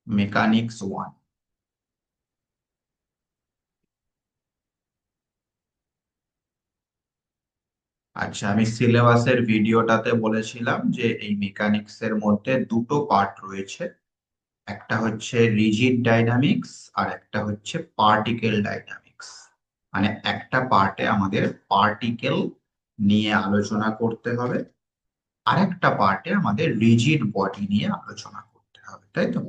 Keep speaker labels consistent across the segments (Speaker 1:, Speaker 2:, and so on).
Speaker 1: Mechanics one. আচ্ছা, আমি সিলেবাসের ভিডিওটাতে বলেছিলাম যে এই মেকানিক্স এর মধ্যে দুটো পার্ট রয়েছে। একটা হচ্ছে রিজিড ডাইনামিক্স আর একটা হচ্ছে পার্টিকেল ডাইনামিক্স। মানে একটা পার্টে আমাদের পার্টিকেল নিয়ে আলোচনা করতে হবে, আর একটা পার্টে আমাদের রিজিড বডি নিয়ে আলোচনা করতে হবে, তাই তো?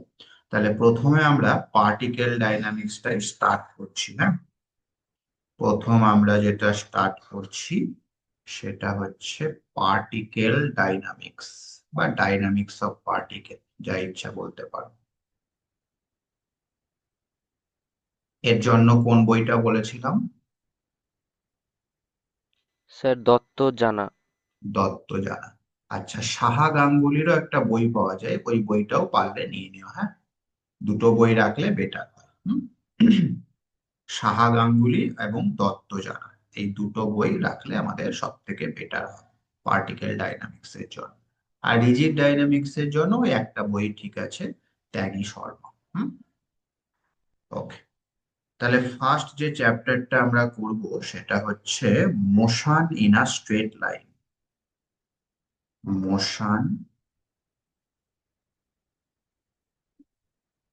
Speaker 1: তাহলে প্রথমে আমরা পার্টিকেল ডাইনামিক্সটাই স্টার্ট করছি না। প্রথম আমরা যেটা স্টার্ট করছি সেটা হচ্ছে পার্টিকেল ডাইনামিক্স বা ডাইনামিক্স অফ পার্টিকেল, যা ইচ্ছা বলতে পারো। এর জন্য কোন বইটা বলেছিলাম?
Speaker 2: স্যার দত্ত জানা।
Speaker 1: দত্ত জানা। আচ্ছা, সাহা গাঙ্গুলিরও একটা বই পাওয়া যায়, ওই বইটাও পারলে নিয়ে নিও, হ্যাঁ। দুটো বই রাখলে বেটার হয়। সাহা গাঙ্গুলি এবং দত্ত জানা, এই দুটো বই রাখলে আমাদের সব থেকে বেটার হয় পার্টিকেল ডাইনামিক্স এর জন্য। আর রিজিড ডাইনামিক্স এর জন্য ওই একটা বই ঠিক আছে, ট্যাগি শর্মা। হুম। ওকে। তাহলে ফার্স্ট যে চ্যাপ্টারটা আমরা করব সেটা হচ্ছে motion in a straight line. Motion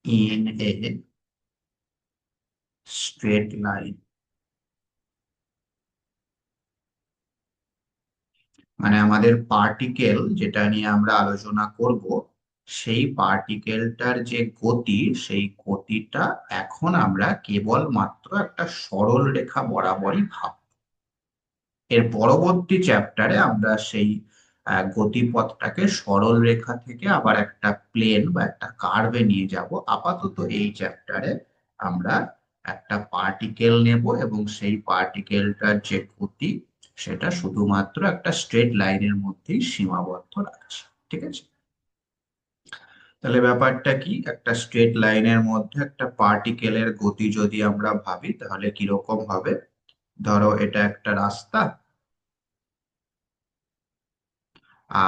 Speaker 1: in a straight line. মানে আমাদের পার্টিকেল যেটা নিয়ে আমরা আলোচনা করব, সেই পার্টিকেলটার যে গতি, সেই গতিটা এখন আমরা কেবল মাত্র একটা সরল রেখা বরাবরই ভাব। এর পরবর্তী চ্যাপ্টারে আমরা সেই গতিপথটাকে সরল রেখা থেকে আবার একটা প্লেন বা একটা কার্ভে নিয়ে যাব। আপাতত এই চ্যাপ্টারে আমরা একটা পার্টিকেল নেব এবং সেই পার্টিকেলটার যে গতি, সেটা শুধুমাত্র একটা স্ট্রেট লাইনের মধ্যেই সীমাবদ্ধ রাখছি। ঠিক আছে? তাহলে ব্যাপারটা কি, একটা স্ট্রেট লাইনের মধ্যে একটা পার্টিকেলের গতি যদি আমরা ভাবি তাহলে কিরকম হবে? ধরো এটা একটা রাস্তা,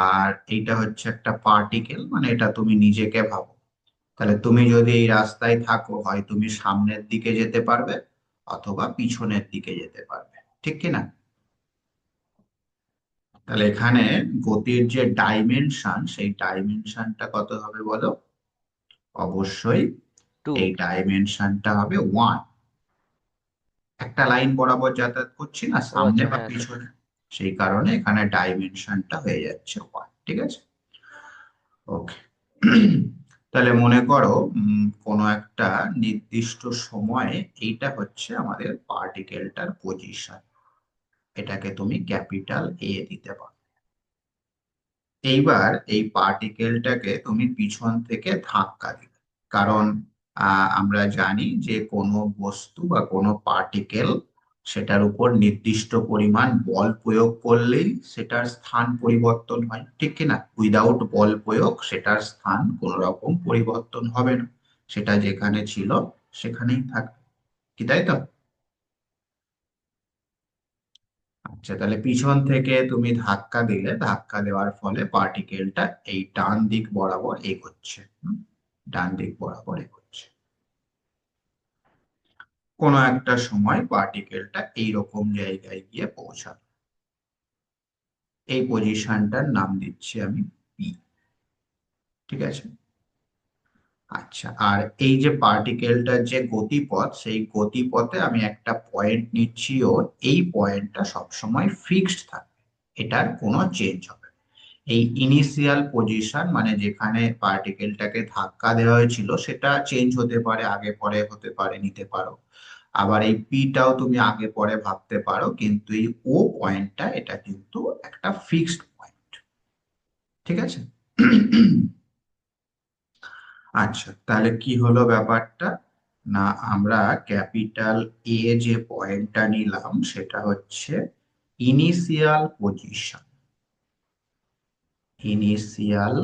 Speaker 1: আর এইটা হচ্ছে একটা পার্টিকেল, মানে এটা তুমি নিজেকে ভাবো। তাহলে তুমি যদি এই রাস্তায় থাকো, হয় তুমি সামনের দিকে যেতে পারবে অথবা পিছনের দিকে যেতে পারবে, ঠিক কি না? তাহলে এখানে গতির যে ডাইমেনশন, সেই ডাইমেনশনটা কত হবে বলো? অবশ্যই
Speaker 2: টু।
Speaker 1: এই ডাইমেনশনটা হবে ওয়ান। একটা লাইন বরাবর যাতায়াত করছি না,
Speaker 2: ও
Speaker 1: সামনে
Speaker 2: আচ্ছা,
Speaker 1: বা
Speaker 2: হ্যাঁ স্যার।
Speaker 1: পিছনে, সেই কারণে এখানে ডাইমেনশনটা হয়ে যাচ্ছে ওয়ান। ঠিক আছে? ওকে। তাহলে মনে করো কোনো একটা নির্দিষ্ট সময়ে এইটা হচ্ছে আমাদের পার্টিকেলটার পজিশন, এটাকে তুমি ক্যাপিটাল এ দিতে পারো। এইবার এই পার্টিকেলটাকে তুমি পিছন থেকে ধাক্কা দিবে, কারণ আমরা জানি যে কোনো বস্তু বা কোনো পার্টিকেল, সেটার উপর নির্দিষ্ট পরিমাণ বল প্রয়োগ করলেই সেটার স্থান পরিবর্তন হয়, ঠিক কিনা? উইদাউট বল প্রয়োগ সেটার স্থান কোনো রকম পরিবর্তন হবে না, সেটা যেখানে ছিল সেখানেই থাকবে, কি তাই তো? আচ্ছা, তাহলে পিছন থেকে তুমি ধাক্কা দিলে, ধাক্কা দেওয়ার ফলে পার্টিকেলটা এই ডান দিক বরাবর এগোচ্ছে। ডান দিক বরাবর এগোচ্ছে। কোনো একটা সময় পার্টিকেলটা এইরকম জায়গায় গিয়ে পৌঁছাবে। এই পজিশনটার নাম দিচ্ছি আমি পি। ঠিক আছে? আচ্ছা, আর এই যে পার্টিকেলটার যে গতিপথ, সেই গতিপথে আমি একটা পয়েন্ট নিচ্ছি, ও এই পয়েন্টটা সবসময় ফিক্সড থাকবে, এটার কোনো চেঞ্জ হবে না। এই ইনিশিয়াল পজিশন, মানে যেখানে পার্টিকেলটাকে ধাক্কা দেওয়া হয়েছিল, সেটা চেঞ্জ হতে পারে, আগে পরে হতে পারে, নিতে পারো। আবার এই পিটাও তুমি আগে পরে ভাবতে পারো, কিন্তু এই ও পয়েন্টটা, এটা কিন্তু একটা ফিক্সড পয়েন্ট। ঠিক আছে? আচ্ছা, তাহলে কি হলো ব্যাপারটা? না, আমরা ক্যাপিটাল এ যে পয়েন্টটা নিলাম সেটা হচ্ছে initial position. Initial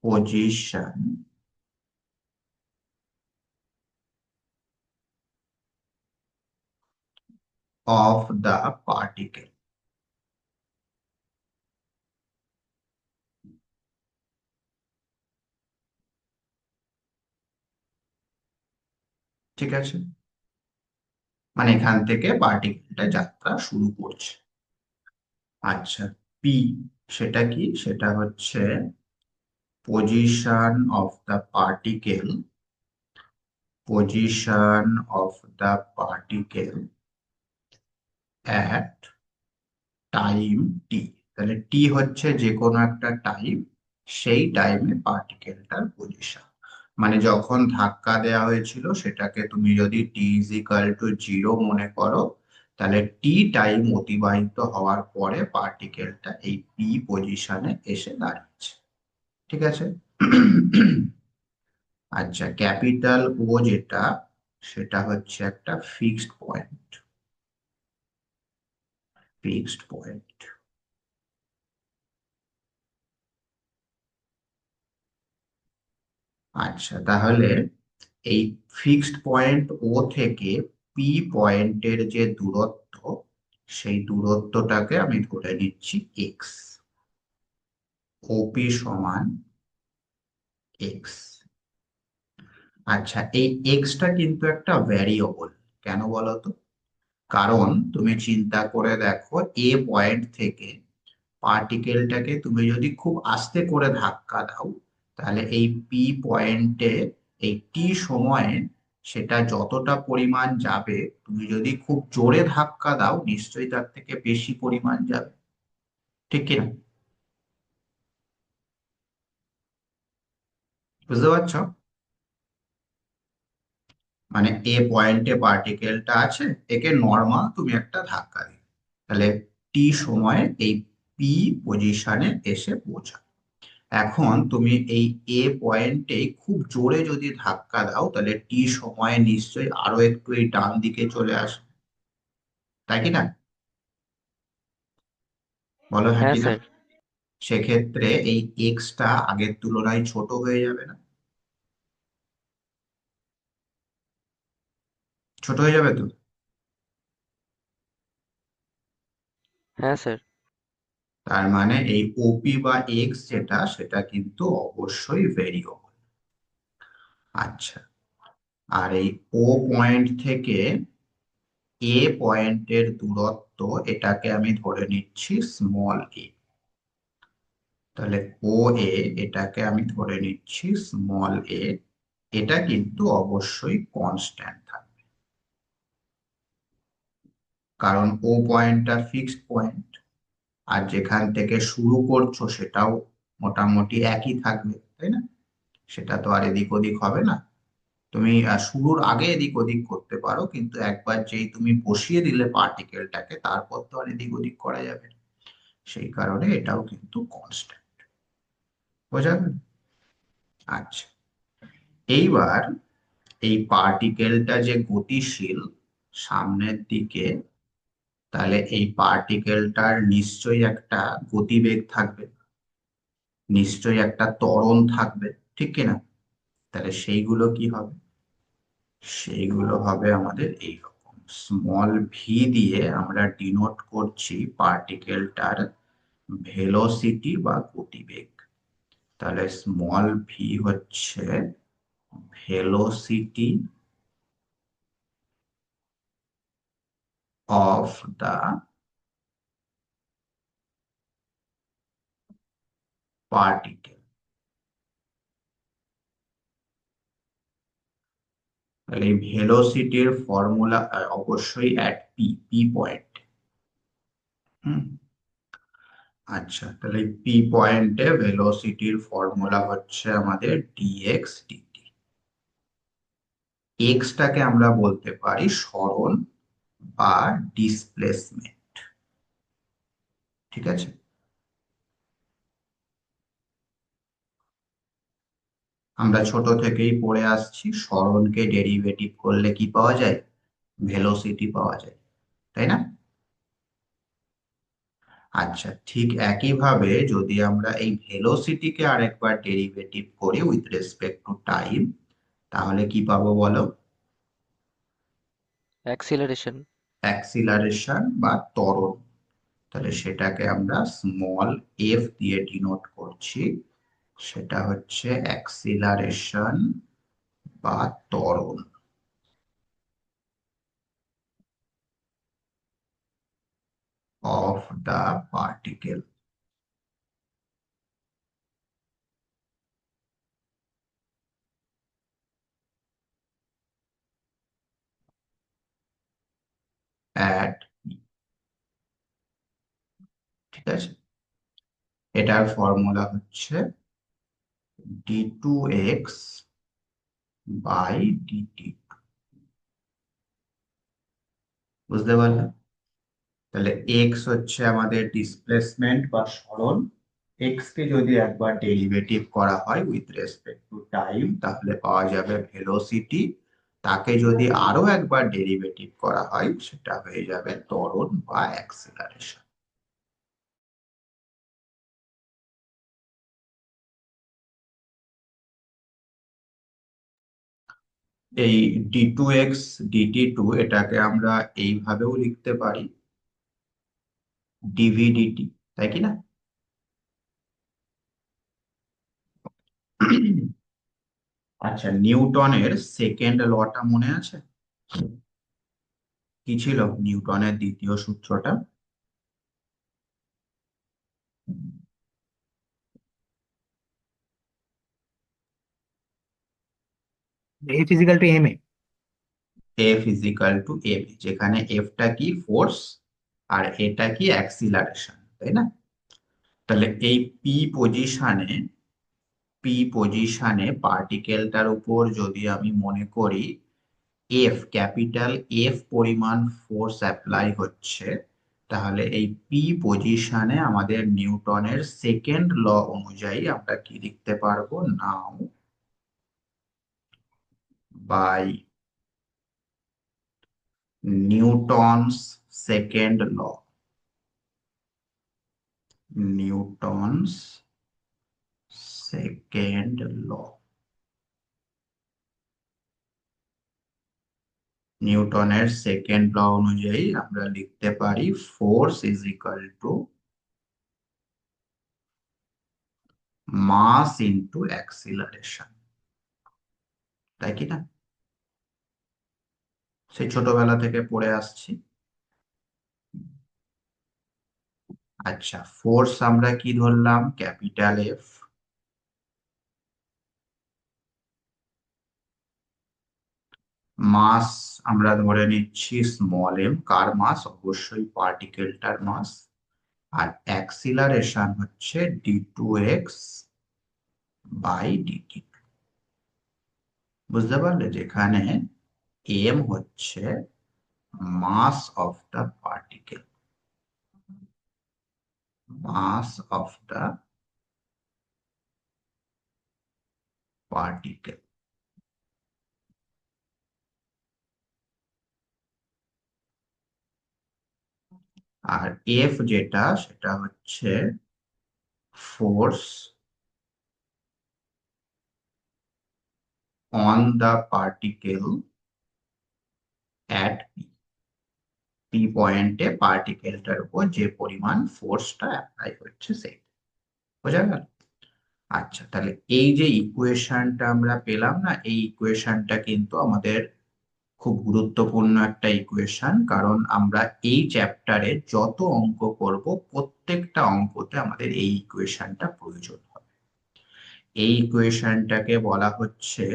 Speaker 1: position of the particle. ঠিক আছে, মানে এখান থেকে পার্টিকেলটা যাত্রা শুরু করছে। আচ্ছা, পি সেটা কি? সেটা হচ্ছে position of the particle, position of the particle at time T. তাহলে টি হচ্ছে যে কোনো একটা টাইম, সেই টাইমে পার্টিকেলটার পজিশন। মানে যখন ধাক্কা দেওয়া হয়েছিল সেটাকে তুমি যদি টি ইজ ইকাল টু জিরো মনে করো, তাহলে টি টাইম অতিবাহিত হওয়ার পরে পার্টিকেলটা এই পি পজিশনে এসে দাঁড়িয়েছে। ঠিক আছে। আচ্ছা, ক্যাপিটাল ও যেটা, সেটা হচ্ছে একটা ফিক্সড পয়েন্ট, ফিক্সড পয়েন্ট। আচ্ছা, তাহলে এই ফিক্সড পয়েন্ট ও থেকে পি পয়েন্টের যে দূরত্ব, সেই দূরত্বটাকে আমি ধরে নিচ্ছি এক্স। ওপি সমান এক্স। আচ্ছা, এই এক্সটা কিন্তু একটা ভ্যারিয়েবল। কেন বলো তো? কারণ তুমি চিন্তা করে দেখো, এ পয়েন্ট থেকে পার্টিকেলটাকে তুমি যদি খুব আস্তে করে ধাক্কা দাও, তাহলে এই পি পয়েন্টে এই টি সময়ে সেটা যতটা পরিমাণ যাবে, তুমি যদি খুব জোরে ধাক্কা দাও নিশ্চয়ই তার থেকে বেশি পরিমাণ যাবে। ঠিক কিনা? বুঝতে পারছো? মানে এ পয়েন্টে পার্টিকেলটা আছে, একে নর্মাল তুমি একটা ধাক্কা দিও, তাহলে টি সময়ে এই পি পজিশনে এসে পৌঁছাবে। এখন তুমি এই এ পয়েন্টে খুব জোরে যদি ধাক্কা দাও, তাহলে টি সময়ে নিশ্চয়ই আরো একটু এই ডান দিকে চলে আসবে, তাই কি না? বলো হ্যাঁ
Speaker 2: হ্যাঁ
Speaker 1: কি না?
Speaker 2: স্যার।
Speaker 1: সেক্ষেত্রে এই এক্সটা আগের তুলনায় ছোট হয়ে যাবে না? ছোট হয়ে যাবে তো?
Speaker 2: হ্যাঁ স্যার।
Speaker 1: তার মানে এই ওপি বা এক্স যেটা, সেটা কিন্তু অবশ্যই ভেরিয়েবল। আচ্ছা, আর এই ও পয়েন্ট থেকে এ পয়েন্টের দূরত্ব, এটাকে আমি ধরে নিচ্ছি স্মল এ। তাহলে ও এ, এটাকে আমি ধরে নিচ্ছি স্মল এ। এটা কিন্তু অবশ্যই কনস্ট্যান্ট থাকবে, কারণ ও পয়েন্টটা ফিক্সড পয়েন্ট, আর যেখান থেকে শুরু করছো সেটাও মোটামুটি একই থাকবে, তাই না? সেটা তো আর এদিক ওদিক হবে না। তুমি শুরুর আগে এদিক ওদিক করতে পারো, কিন্তু একবার যেই তুমি বসিয়ে দিলে পার্টিকেলটাকে, তারপর তো আর এদিক ওদিক করা যাবে না। সেই কারণে এটাও কিন্তু কনস্ট্যান্ট। বোঝা গেল? আচ্ছা, এইবার এই পার্টিকেলটা যে গতিশীল সামনের দিকে, তাহলে এই পার্টিকেলটার নিশ্চয়ই একটা গতিবেগ থাকবে, নিশ্চয়ই একটা ত্বরণ থাকবে, ঠিক কিনা? তাহলে সেইগুলো কি হবে? সেইগুলো হবে আমাদের এইরকম, স্মল ভি দিয়ে আমরা ডিনোট করছি পার্টিকেলটার ভেলোসিটি বা গতিবেগ। তাহলে স্মল ভি হচ্ছে ভেলোসিটি অফ দা পার্টিকেল। তাহলে এই ভেলোসিটির ফর্মুলা অবশ্যই অ্যাট পি, পি পয়েন্ট। হুম। আচ্ছা, তাহলে পি পয়েন্টে ভেলোসিটির ফর্মুলা হচ্ছে আমাদের ডিএক্স ডিটি। এক্সটাকে আমরা বলতে পারি সরণ বা ডিসপ্লেসমেন্ট। ঠিক আছে। আমরা ছোট থেকেই পড়ে আসছি, সরণকে ডেরিভেটিভ করলে কি পাওয়া যায়? ভেলোসিটি পাওয়া যায়, তাই না? আচ্ছা, ঠিক একইভাবে যদি আমরা এই ভেলোসিটিকে আরেকবার ডেরিভেটিভ করি উইথ রেসপেক্ট টু টাইম, তাহলে কি পাবো বলো?
Speaker 2: অ্যাক্সিলারেশন।
Speaker 1: অ্যাক্সিলারেশন বা ত্বরণ। তাহলে সেটাকে আমরা স্মল এফ দিয়ে ডিনোট করছি, সেটা হচ্ছে অ্যাক্সিলারেশন বা ত্বরণ। of the particle at, ঠিক আছে, এটার ফর্মুলা হচ্ছে d2x বাই dt। বুঝতে পারলেন? তাহলে এক্স হচ্ছে আমাদের ডিসপ্লেসমেন্ট বা সরণ। এক্স কে যদি একবার ডেরিভেটিভ করা হয় উইথ রেসপেক্ট টু টাইম তাহলে পাওয়া যাবে ভেলোসিটি। তাকে যদি আরো একবার ডেরিভেটিভ করা হয় সেটা হয়ে যাবে ত্বরণ বা অ্যাক্সিলারেশন। এই d2x dt2 এটাকে আমরা এইভাবেও লিখতে পারি dv/dt, তাই কি না? আচ্ছা, নিউটনের সেকেন্ড লটা মনে আছে? কি ছিল নিউটনের দ্বিতীয় সূত্রটা?
Speaker 3: F is equal to ma।
Speaker 1: F is equal to M, যেখানে এফটা কি ফোর্স আর এটা কি অ্যাক্সিলারেশন, তাই না? তাহলে এই পি পজিশনে পার্টিকেলটার উপর যদি আমি মনে করি ক্যাপিটাল এফ পরিমাণ ফোর্স অ্যাপ্লাই হচ্ছে, তাহলে এই পি পজিশনে আমাদের নিউটনের সেকেন্ড ল অনুযায়ী আমরা কি লিখতে পারবো, now by Newton's second law. Newton's second law, নিউটনের সেকেন্ড ল অনুযায়ী আমরা লিখতে পারি force is equal to mass into acceleration, তাই কি না? সেই ছোটবেলা থেকে পড়ে আসছি। আচ্ছা, ফোর্স আমরা কি ধরলাম, ক্যাপিটাল এফ। মাস আমরা ধরে নিচ্ছি স্মল এম। কার মাস? অবশ্যই পার্টিকেলটার মাস। আর অ্যাক্সিলারেশন হচ্ছে d2x বাই dt। বুঝতে পারলে? যেখানে এম হচ্ছে mass of the particle, mass of the particle. আর এফ যেটা সেটা হচ্ছে force on the particle at P. P পয়েন্টে পার্টিকেলটার উপর যে পরিমাণ ফোর্সটা অ্যাপ্লাই হচ্ছে সেই। বোঝা গেল? আচ্ছা, তাহলে এই যে ইকুয়েশনটা আমরা পেলাম না, এই ইকুয়েশনটা কিন্তু আমাদের খুব গুরুত্বপূর্ণ একটা ইকুয়েশন, কারণ আমরা এই চ্যাপ্টারে যত অঙ্ক করব প্রত্যেকটা অঙ্কতে আমাদের এই ইকুয়েশনটা প্রয়োজন হবে। এই ইকুয়েশনটাকে বলা হচ্ছে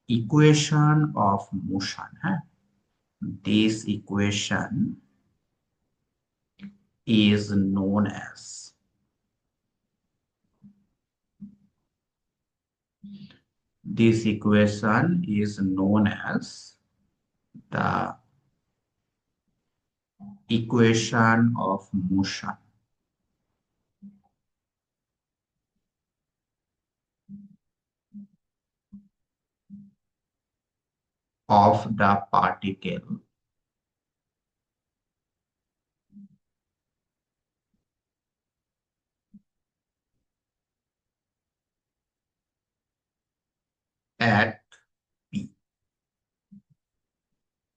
Speaker 1: ইকুয়েশন অফ মোশন। হ্যাঁ, this equation is known as, this equation is known as the equation of motion of the particle at P।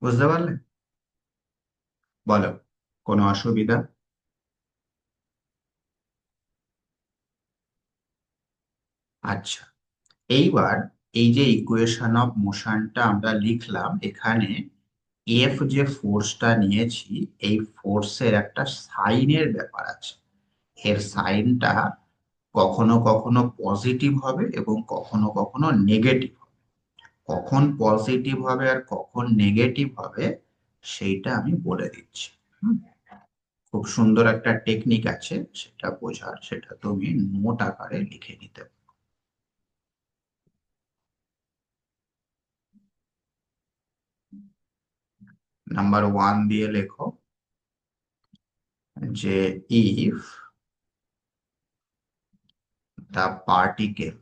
Speaker 1: বুঝতে পারলে? বলো, কোনো অসুবিধা? আচ্ছা, এইবার এই যে ইকুয়েশন অফ মোশনটা আমরা লিখলাম, এখানে এফ যে ফোর্সটা নিয়েছি, এই ফোর্সের একটা সাইনের ব্যাপার আছে। এর সাইনটা কখনো কখনো পজিটিভ হবে এবং কখনো কখনো নেগেটিভ। কখন পজিটিভ হবে আর কখন নেগেটিভ হবে সেইটা আমি বলে দিচ্ছি। হুম, খুব সুন্দর একটা টেকনিক আছে সেটা বোঝার, সেটা তুমি নোট আকারে লিখে নিতে পারো। নাম্বার 1 দিয়ে লেখো যে if the particle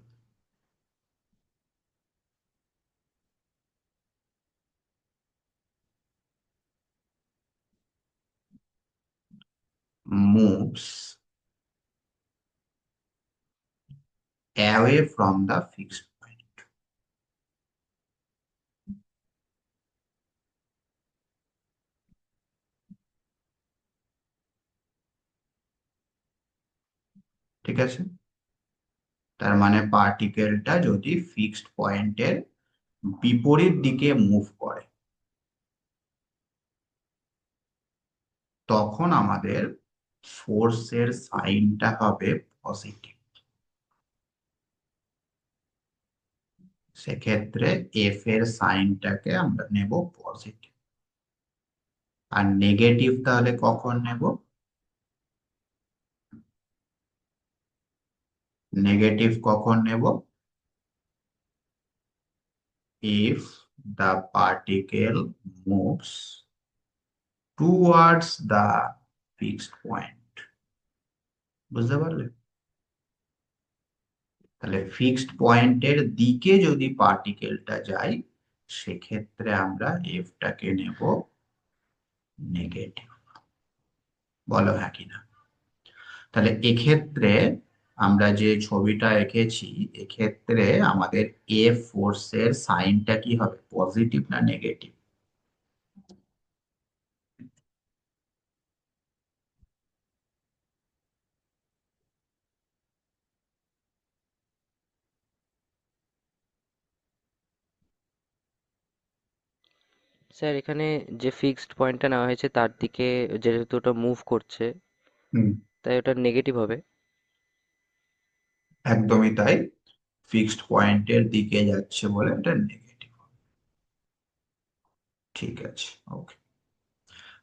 Speaker 1: moves away from the fixed point. ঠিক আছে, তার মানে পার্টিকেলটা যদি ফিক্সড পয়েন্টের বিপরীত দিকে মুভ করে, তখন আমাদের ফোর্সের সাইনটা হবে পজিটিভ। সেক্ষেত্রে এফ এর সাইনটাকে আমরা নেব পজিটিভ। আর নেগেটিভ তাহলে কখন নেব? নেগেটিভ কখন নেব? If the particle moves towards the fixed point. বুঝতে পারলে? তাহলে ফিক্সড পয়েন্টের দিকে যদি পার্টিকেলটা যায়, সেক্ষেত্রে আমরা এফটাকে নেব নেগেটিভ। বলো হ্যাঁ কিনা? তাহলে এক্ষেত্রে আমরা যে ছবিটা এঁকেছি, এক্ষেত্রে আমাদের এফ ফোর্সের সাইনটা কি হবে, পজিটিভ না নেগেটিভ?
Speaker 2: স্যার এখানে যে ফিক্সড পয়েন্টটা নেওয়া হয়েছে তার দিকে যেহেতু ওটা মুভ করছে,
Speaker 1: হুম,
Speaker 2: তাই ওটা নেগেটিভ হবে।
Speaker 1: একদমই তাই। ফিক্সড পয়েন্টের দিকে যাচ্ছে বলে এটা নেগেটিভ। ঠিক আছে, ওকে।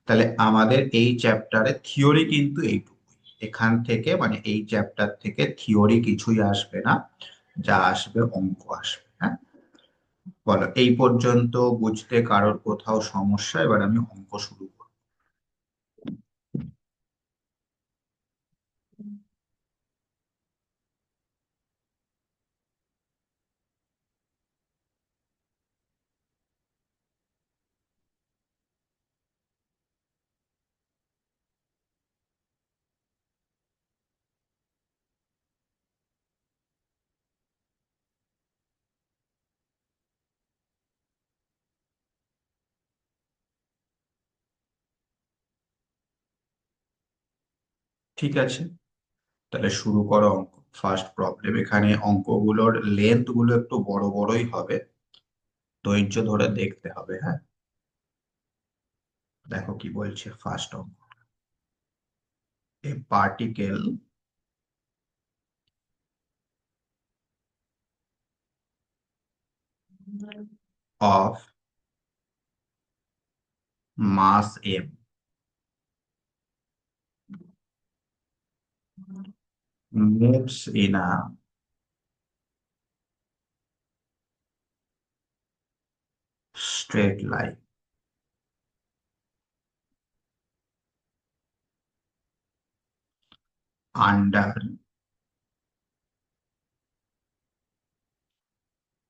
Speaker 1: তাহলে আমাদের এই চ্যাপ্টারে থিওরি কিন্তু এইটুকুই। এখান থেকে মানে এই চ্যাপ্টার থেকে থিওরি কিছুই আসবে না, যা আসবে অঙ্ক আসবে। হ্যাঁ, বলো এই পর্যন্ত বুঝতে কারোর কোথাও সমস্যা? এবার আমি অঙ্ক শুরু করব। ঠিক আছে, তাহলে শুরু করো অঙ্ক। ফার্স্ট প্রবলেম, এখানে অঙ্কগুলোর লেন্থ গুলো একটু বড় বড়ই হবে, ধৈর্য ধরে দেখতে হবে। হ্যাঁ, দেখো কি বলছে ফার্স্ট অঙ্ক। এ particle of mass m moves in a straight line under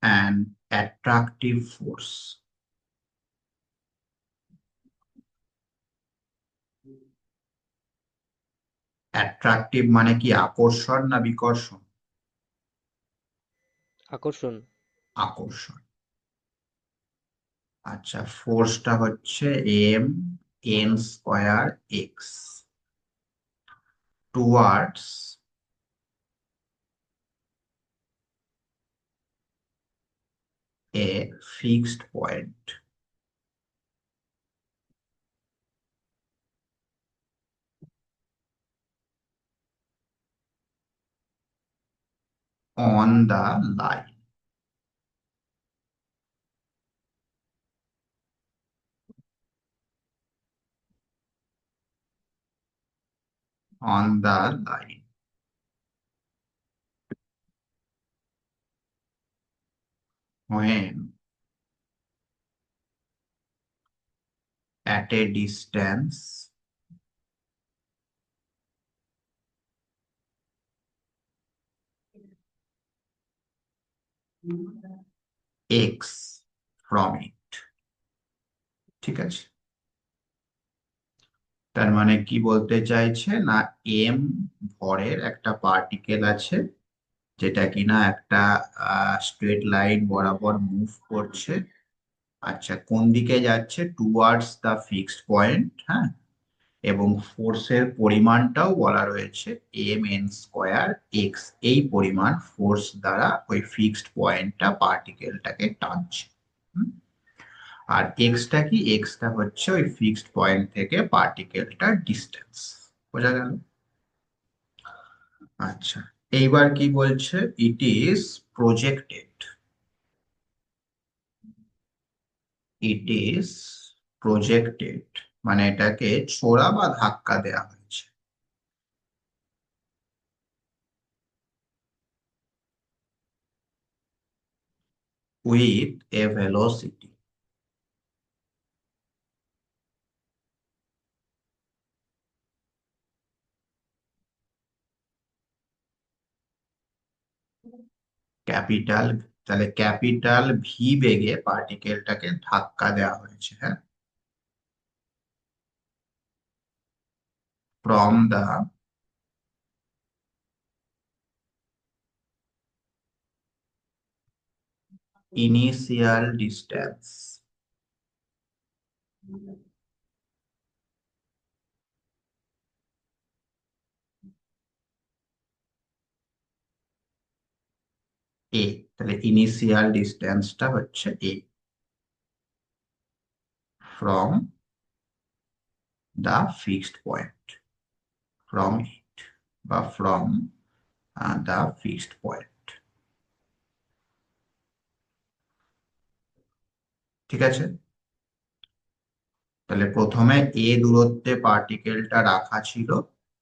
Speaker 1: an attractive force. Attractive মানে কি আকর্ষণ না বিকর্ষণ?
Speaker 2: আকর্ষণ।
Speaker 1: আকর্ষণ। আচ্ছা, ফোর্সটা হচ্ছে M N square X towards a fixed point. On the line, on the line, when at a distance x from it। ঠিক আছে, তার মানে কি বলতে চাইছে না, এম ভরের একটা পার্টিকেল আছে যেটা কিনা একটা স্ট্রেট লাইন বরাবর মুভ করছে। আচ্ছা, কোন দিকে যাচ্ছে? টুয়ার্ডস দা ফিক্সড পয়েন্ট, হ্যাঁ। এবং ফোর্সের পরিমাণটাও বলা রয়েছে এম এন স্কোয়ার এক্স, এই পরিমাণ ফোর্স দ্বারা ওই ফিক্সড পয়েন্টটা পার্টিকেলটাকে টানছে। হুম? আর এক্সটা কি? এক্সটা হচ্ছে ওই ফিক্সড পয়েন্ট থেকে পার্টিকেলটার ডিস্টেন্স। বোঝা গেল? আচ্ছা, এইবার কি বলছে? It is projected, it is projected মানে এটাকে ছোড়া বা ধাক্কা দেওয়া হয়েছে উইথ এ ভেলোসিটি, ক্যাপিটাল, তাহলে ক্যাপিটাল ভি বেগে পার্টিকেলটাকে ধাক্কা দেওয়া হয়েছে, হ্যাঁ। From the initial distance, a, তাহলে ইনিশিয়াল ডিস্টেন্সটা হচ্ছে a, from the fixed point, from it বা ফ্রম দা ফিক্সড পয়েন্ট। ঠিক আছে, তাহলে প্রথমে এ দূরত্বে পার্টিকেলটা রাখা ছিল,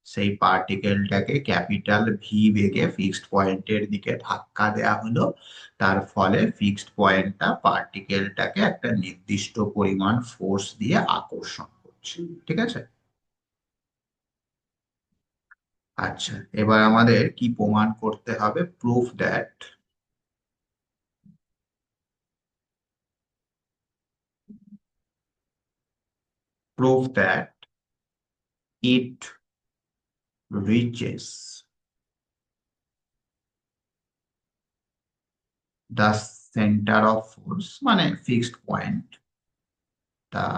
Speaker 1: সেই পার্টিকেলটাকে ক্যাপিটাল ভি বেগে ফিক্সড পয়েন্টের দিকে ধাক্কা দেওয়া হলো। তার ফলে ফিক্সড পয়েন্টটা পার্টিকেলটাকে একটা নির্দিষ্ট পরিমাণ ফোর্স দিয়ে আকর্ষণ করছে। ঠিক আছে, আচ্ছা, এবার আমাদের কি প্রমাণ করতে হবে? Proof that, proof that it reaches the centre of force, মানে fixed point, the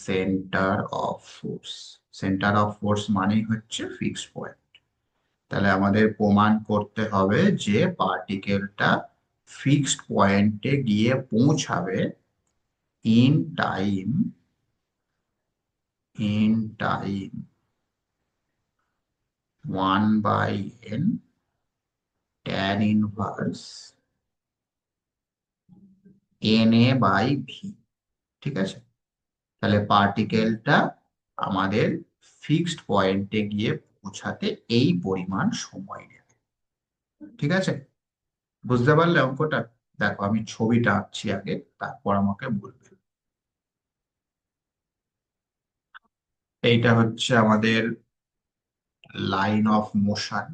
Speaker 1: centre of force, centre of force মানেই হচ্ছে ফিক্সড পয়েন্ট। তাহলে আমাদের প্রমাণ করতে হবে যে পার্টিকেলটা ফিক্সড পয়েন্টে গিয়ে পৌঁছাবে in time, in time 1/n tan inverse Na/v। ঠিক আছে, তাহলে পার্টিকেলটা আমাদের ফিক্সড পয়েন্টে গিয়ে পৌঁছাতে এই পরিমাণ সময় নেবে। ঠিক আছে, বুঝতে পারলে অঙ্কটা? দেখো, আমি ছবিটা আঁকছি আগে, তারপর আমাকে বলবে। এইটা হচ্ছে আমাদের লাইন অফ মোশন।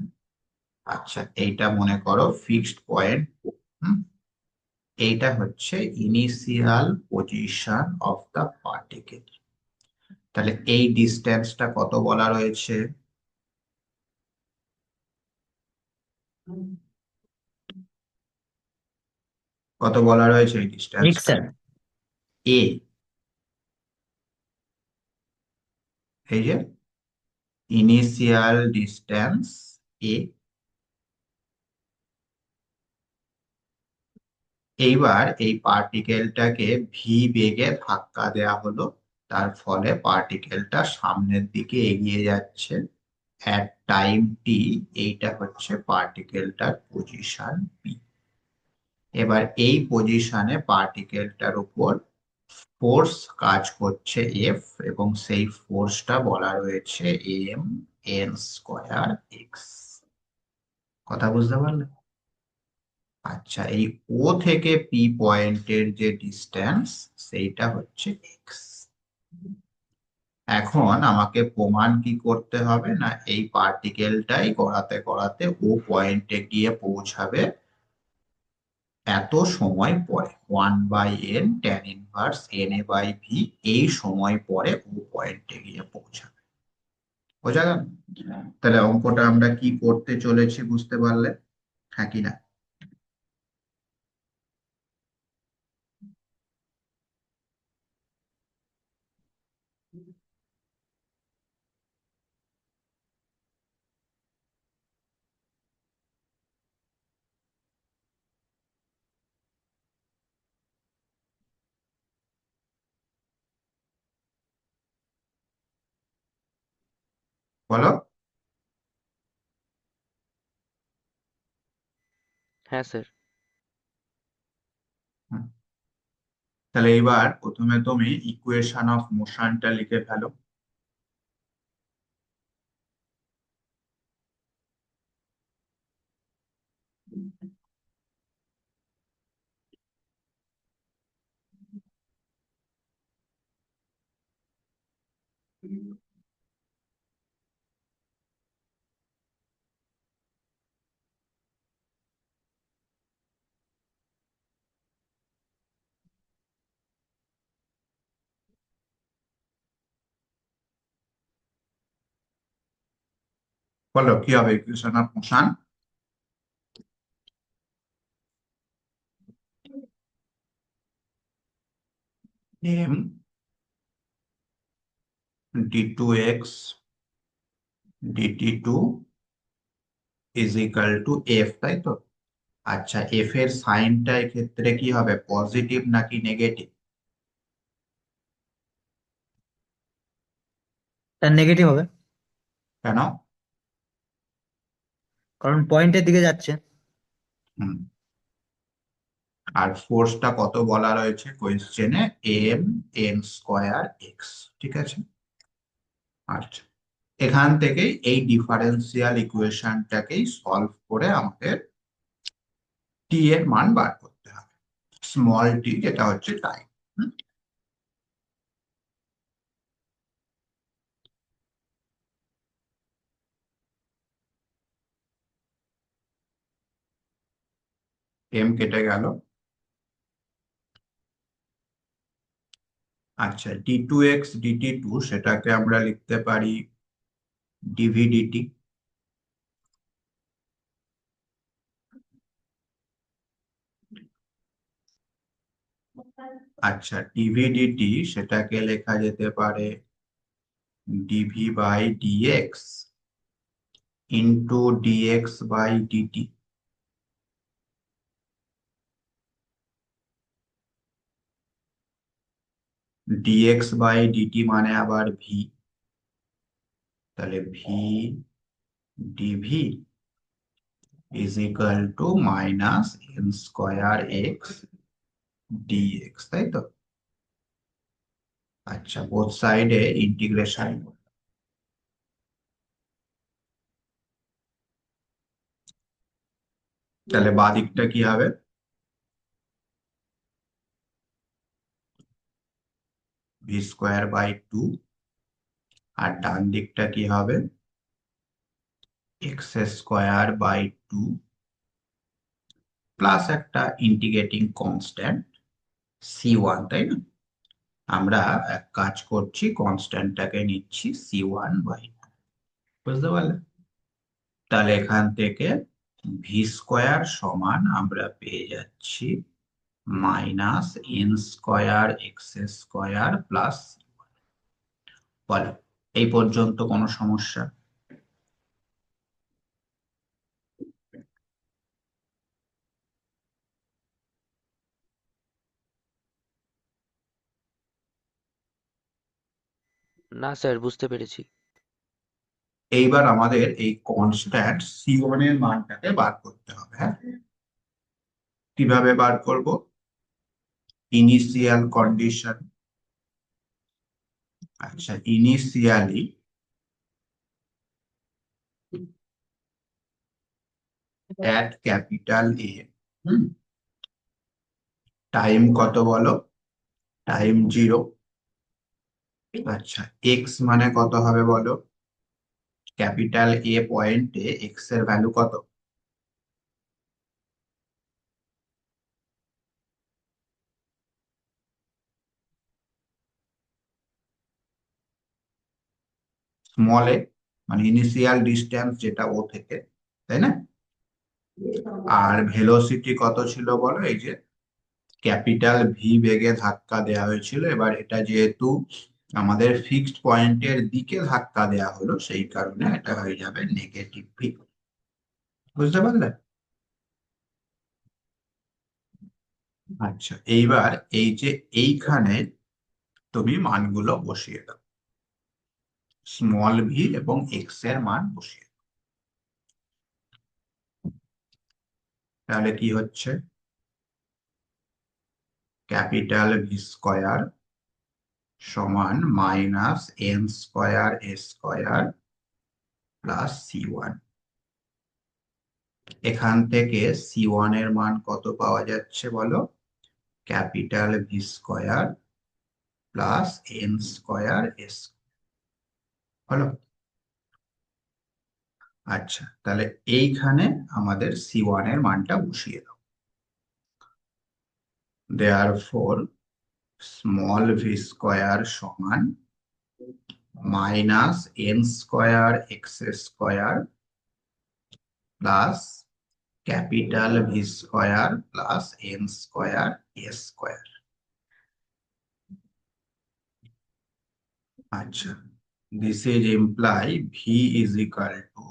Speaker 1: আচ্ছা, এইটা মনে করো ফিক্সড পয়েন্ট। এইটা হচ্ছে initial position of the particle. তাহলে এই ডিস্টেন্সটা কত বলা রয়েছে? কত বলা রয়েছে এই
Speaker 3: এক্স
Speaker 1: ডিস্টেন্সটা?
Speaker 3: স্যার।
Speaker 1: এ, এই যে ইনিশিয়াল ডিস্টেন্স এ। এইবার এই পার্টিকেলটাকে ভি বেগে ধাক্কা দেওয়া হলো, তার ফলে পার্টিকেলটা সামনের দিকে এগিয়ে যাচ্ছে। অ্যাট টাইম টি, এইটা হচ্ছে পার্টিকেলটার পজিশন পি। এবার এই পজিশনে পার্টিকেলটার উপর ফোর্স কাজ করছে এফ, এবং সেই ফোর্সটা বলা রয়েছে এম এন স্কোয়ার এক্স। কথা বুঝতে পারলে? আচ্ছা, এই ও থেকে পি পয়েন্টের যে ডিস্টেন্স, সেইটা হচ্ছে এক্স। এখন আমাকে প্রমাণ কি করতে হবে, না এই পার্টিকেলটাই গড়াতে গড়াতে ও পয়েন্টে গিয়ে পৌঁছাবে এত সময় পরে, 1/n tan−1 Na/v, এই সময় পরে ও পয়েন্টে গিয়ে পৌঁছাবে। বোঝা গেল? তাহলে অঙ্কটা আমরা কি করতে চলেছি বুঝতে পারলে, হ্যাঁ কি না? বলো।
Speaker 2: হ্যাঁ স্যার।
Speaker 1: হুম। তাহলে এবার প্রথমে তুমি ইকুয়েশন অফ মোশনটা লিখে ফেলো। বলো কি হবে equation of motion? M d2x dt2 is equal to F, তাই তো? আচ্ছা, এফ এর সাইনটা এক্ষেত্রে কি হবে, পজিটিভ নাকি নেগেটিভ?
Speaker 3: তার নেগেটিভ হবে,
Speaker 1: কেন?
Speaker 3: কারণ পয়েন্টের দিকে যাচ্ছে।
Speaker 1: হুম। আর ফোর্সটা কত বলা রয়েছে কোয়েশ্চেনে, এম এন স্কোয়ার এক্স। ঠিক আছে। আচ্ছা, এখান থেকে এই ডিফারেন্সিয়াল ইকুয়েশনটাকেই সলভ করে আমাদের টি এর মান বার করতে হবে, স্মল টি, যেটা হচ্ছে টাইম। এম কেটে গেল। আচ্ছা, d2x dt2, সেটাকে আমরা লিখতে পারি dv/dt। আচ্ছা, dv/dt সেটাকে লেখা যেতে পারে dv/dx ইন্টু dx/dt। dx/dt মানে আবার ভি, তাহলে V DV is equal to minus N square X DX, তাই তো? আচ্ছা, বোথ সাইডে ইন্টিগ্রেশন। তাহলে বাঁ দিকটা কি হবে, v²/2, আর ডান দিকটা কি হবে, x²/2 প্লাস একটা ইন্টিগ্রেটিং কনস্ট্যান্ট c1, তাই না? আমরা এক কাজ করছি, কনস্ট্যান্টটাকে নিচ্ছি c1/2। বুঝতে পারলে? তাহলে এখান থেকে v² সমান আমরা পেয়ে যাচ্ছি মাইনাস n² x² প্লাস। বলো, এই পর্যন্ত কোনো সমস্যা?
Speaker 2: না স্যার, বুঝতে পেরেছি।
Speaker 1: এইবার আমাদের এই কনস্ট্যান্ট C1 এর মানটাকে বার করতে হবে। হ্যাঁ, কিভাবে বার করব? Initial condition. আচ্ছা, initially at capital A, time কত বলো? টাইম 0। আচ্ছা, এক্স মানে কত হবে বলো? ক্যাপিটাল এ পয়েন্টে এক্স এর ভ্যালু কত? স্মল এ, মানে ইনিশিয়াল ডিস্টেন্স যেটা ও থেকে, তাই না? আর ভেলোসিটি কত ছিল বলো? এই যে ক্যাপিটাল ভি বেগে ধাক্কা দেওয়া হয়েছিল, এবার এটা যেহেতু আমাদের ফিক্সড পয়েন্টের দিকে ধাক্কা দেওয়া হলো, সেই কারণে এটা হয়ে যাবে নেগেটিভ ভি। বুঝতে পারলে? আচ্ছা, এইবার এই যে এইখানে তুমি মানগুলো বসিয়ে দাও, স্মল ভি এবং এক্স এর মান বসিয়ে দাও। তাহলে কি হচ্ছে? ক্যাপিটাল ভি স্কোয়ার সমান মাইনাস এন স্কোয়ার এ স্কোয়ার প্লাস C1। এখান থেকে C1 এর মান কত পাওয়া যাচ্ছে বলো? Capital V square plus N square S. হলো? আচ্ছা, তাহলে এইখানে আমাদের C1 এর মানটা বসিয়ে দাও। দেয়ারফর স্মল ভি স্কোয়ার সমান minus N square x square plus capital V square plus N square এ স্কোয়ার। আচ্ছা, this is imply v is equal to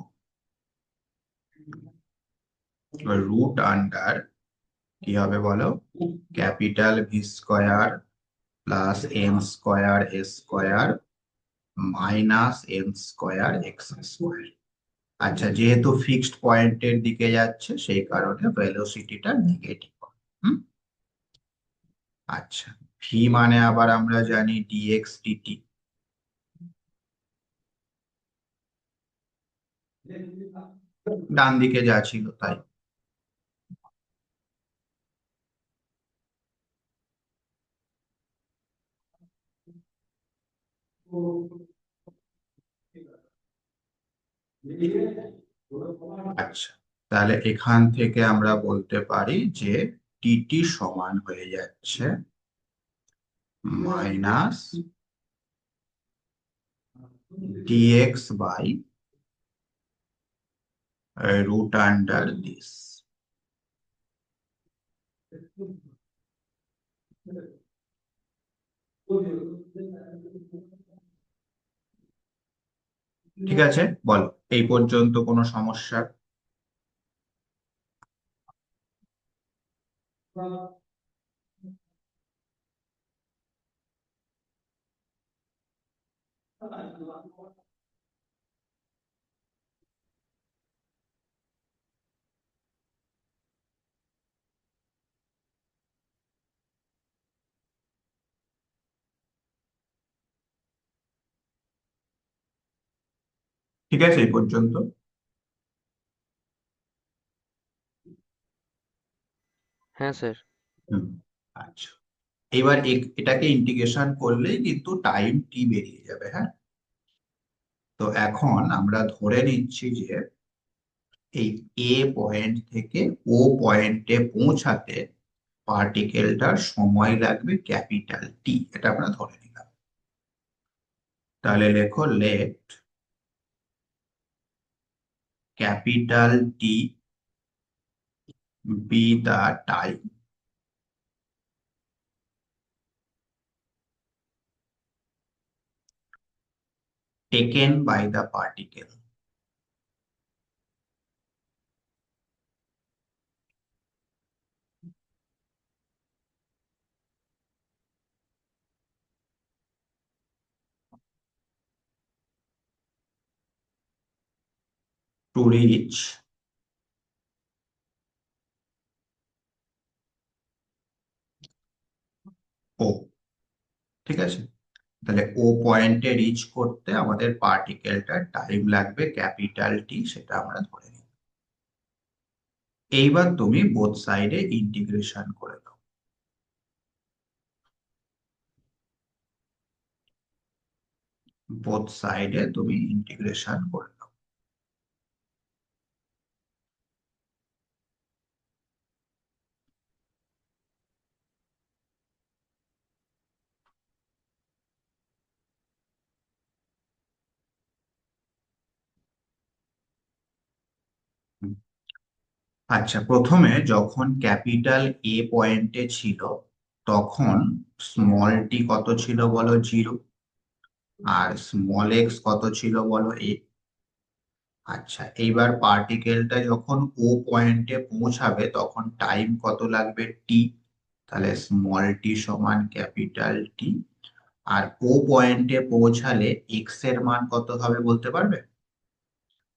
Speaker 1: root under, কি হবে বলো? Capital V square plus N square এ square minus N square x square. আচ্ছা, যেহেতু fixed পয়েন্টের দিকে যাচ্ছে সেই কারণে ভেলোসিটিটা নেগেটিভ। হুম। আচ্ছা, ভি মানে আবার আমরা জানি ডিএক্স ডিটি। ডান দিকে যা ছিল তাই। আচ্ছা, তাহলে এখান থেকে আমরা বলতে পারি যে টিটি সমান হয়ে যাচ্ছে minus DX by root under this. ঠিক আছে, বলো এই পর্যন্ত কোনো সমস্যা? ঠিক আছে এই পর্যন্ত?
Speaker 2: হ্যাঁ স্যার।
Speaker 1: হুম। আচ্ছা, এবার এটাকে ইন্টিগ্রেশন করলেই কিন্তু টাইম টি বেরিয়ে যাবে। হ্যাঁ, তো এখন আমরা ধরে নিচ্ছি যে এই এ পয়েন্ট থেকে ও পয়েন্টে পৌঁছাতে পার্টিকেলটার সময় লাগবে ক্যাপিটাল টি, এটা আমরা ধরে নিলাম। তাহলে লেখো let capital T be the time taken by the particle. To reach O, ঠিক আছে? তাহলে ও পয়েন্টে রিচ করতে আমাদের পার্টিকেলটার টাইম লাগবে ক্যাপিটাল টি, সেটা আমরা ধরে নিই। এইবার তুমি বোথ সাইডে ইন্টিগ্রেশন করে দাও। বোথ সাইডে তুমি ইন্টিগ্রেশন করে দাও। হুম। আচ্ছা, প্রথমে যখন ক্যাপিটাল এ পয়েন্টে ছিল তখন স্মল টি কত ছিল বলো? 0। আর স্মল এক্স কত ছিল বলো? এ। আচ্ছা, এইবার পার্টিকেলটা যখন ও পয়েন্টে পৌঁছাবে তখন টাইম কত লাগবে? টি। তাহলে স্মল টি সমান ক্যাপিটাল টি। আর ও পয়েন্টে পৌঁছালে এক্স এর মান কত হবে বলতে পারবে?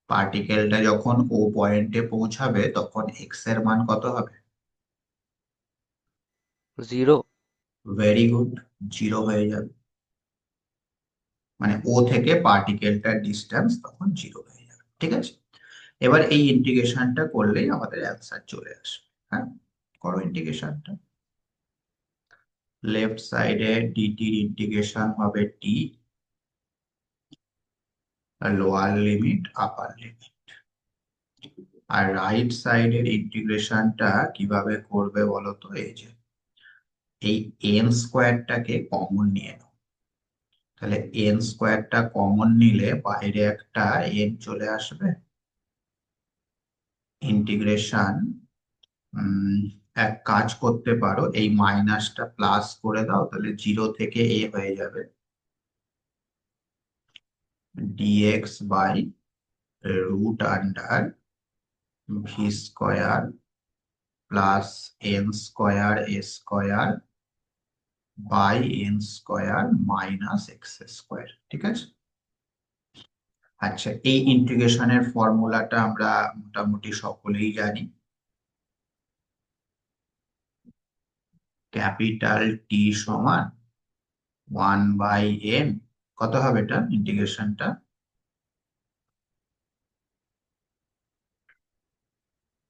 Speaker 1: পার্টিকেলটা যখন ও পয়েন্টে পৌঁছাবে তখন এক্স এর মান কত হবে?
Speaker 2: 0।
Speaker 1: ভেরি গুড, 0 হয়ে যাবে। মানে ও থেকে পার্টিকেলটার ডিস্টেন্স তখন 0 হয়ে যাবে, ঠিক আছে? এবার এই ইন্টিগ্রেশনটা করলেই আমাদের অ্যান্সার চলে আসবে। হ্যাঁ, করো ইন্টিগ্রেশনটা। লেফট সাইডে ডিটির ইন্টিগ্রেশন হবে টি, লোয়ার লিমিট আপার লিমিট। আর রাইট সাইডের ইন্টিগ্রেশনটা কিভাবে করবে বলো তো? এই যে এই এন স্কোয়ারটাকে কমন নিয়ে নাও। তাহলে এন স্কোয়ারটা কমন নিলে বাইরে একটা এন চলে আসবে। ইন্টিগ্রেশন এক কাজ করতে পারো, এই মাইনাসটা প্লাস করে দাও, তাহলে 0 থেকে এ হয়ে যাবে DX by root under V square plus N square A square by N square minus X square, ঠিক আছে? আচ্ছা, এই ইন্টিগ্রেশনের ফর্মুলাটা আমরা মোটামুটি সকলেই জানি। ক্যাপিটাল টি সমান 1/n। কত হবে এটা ইন্টিগ্রেশনটা?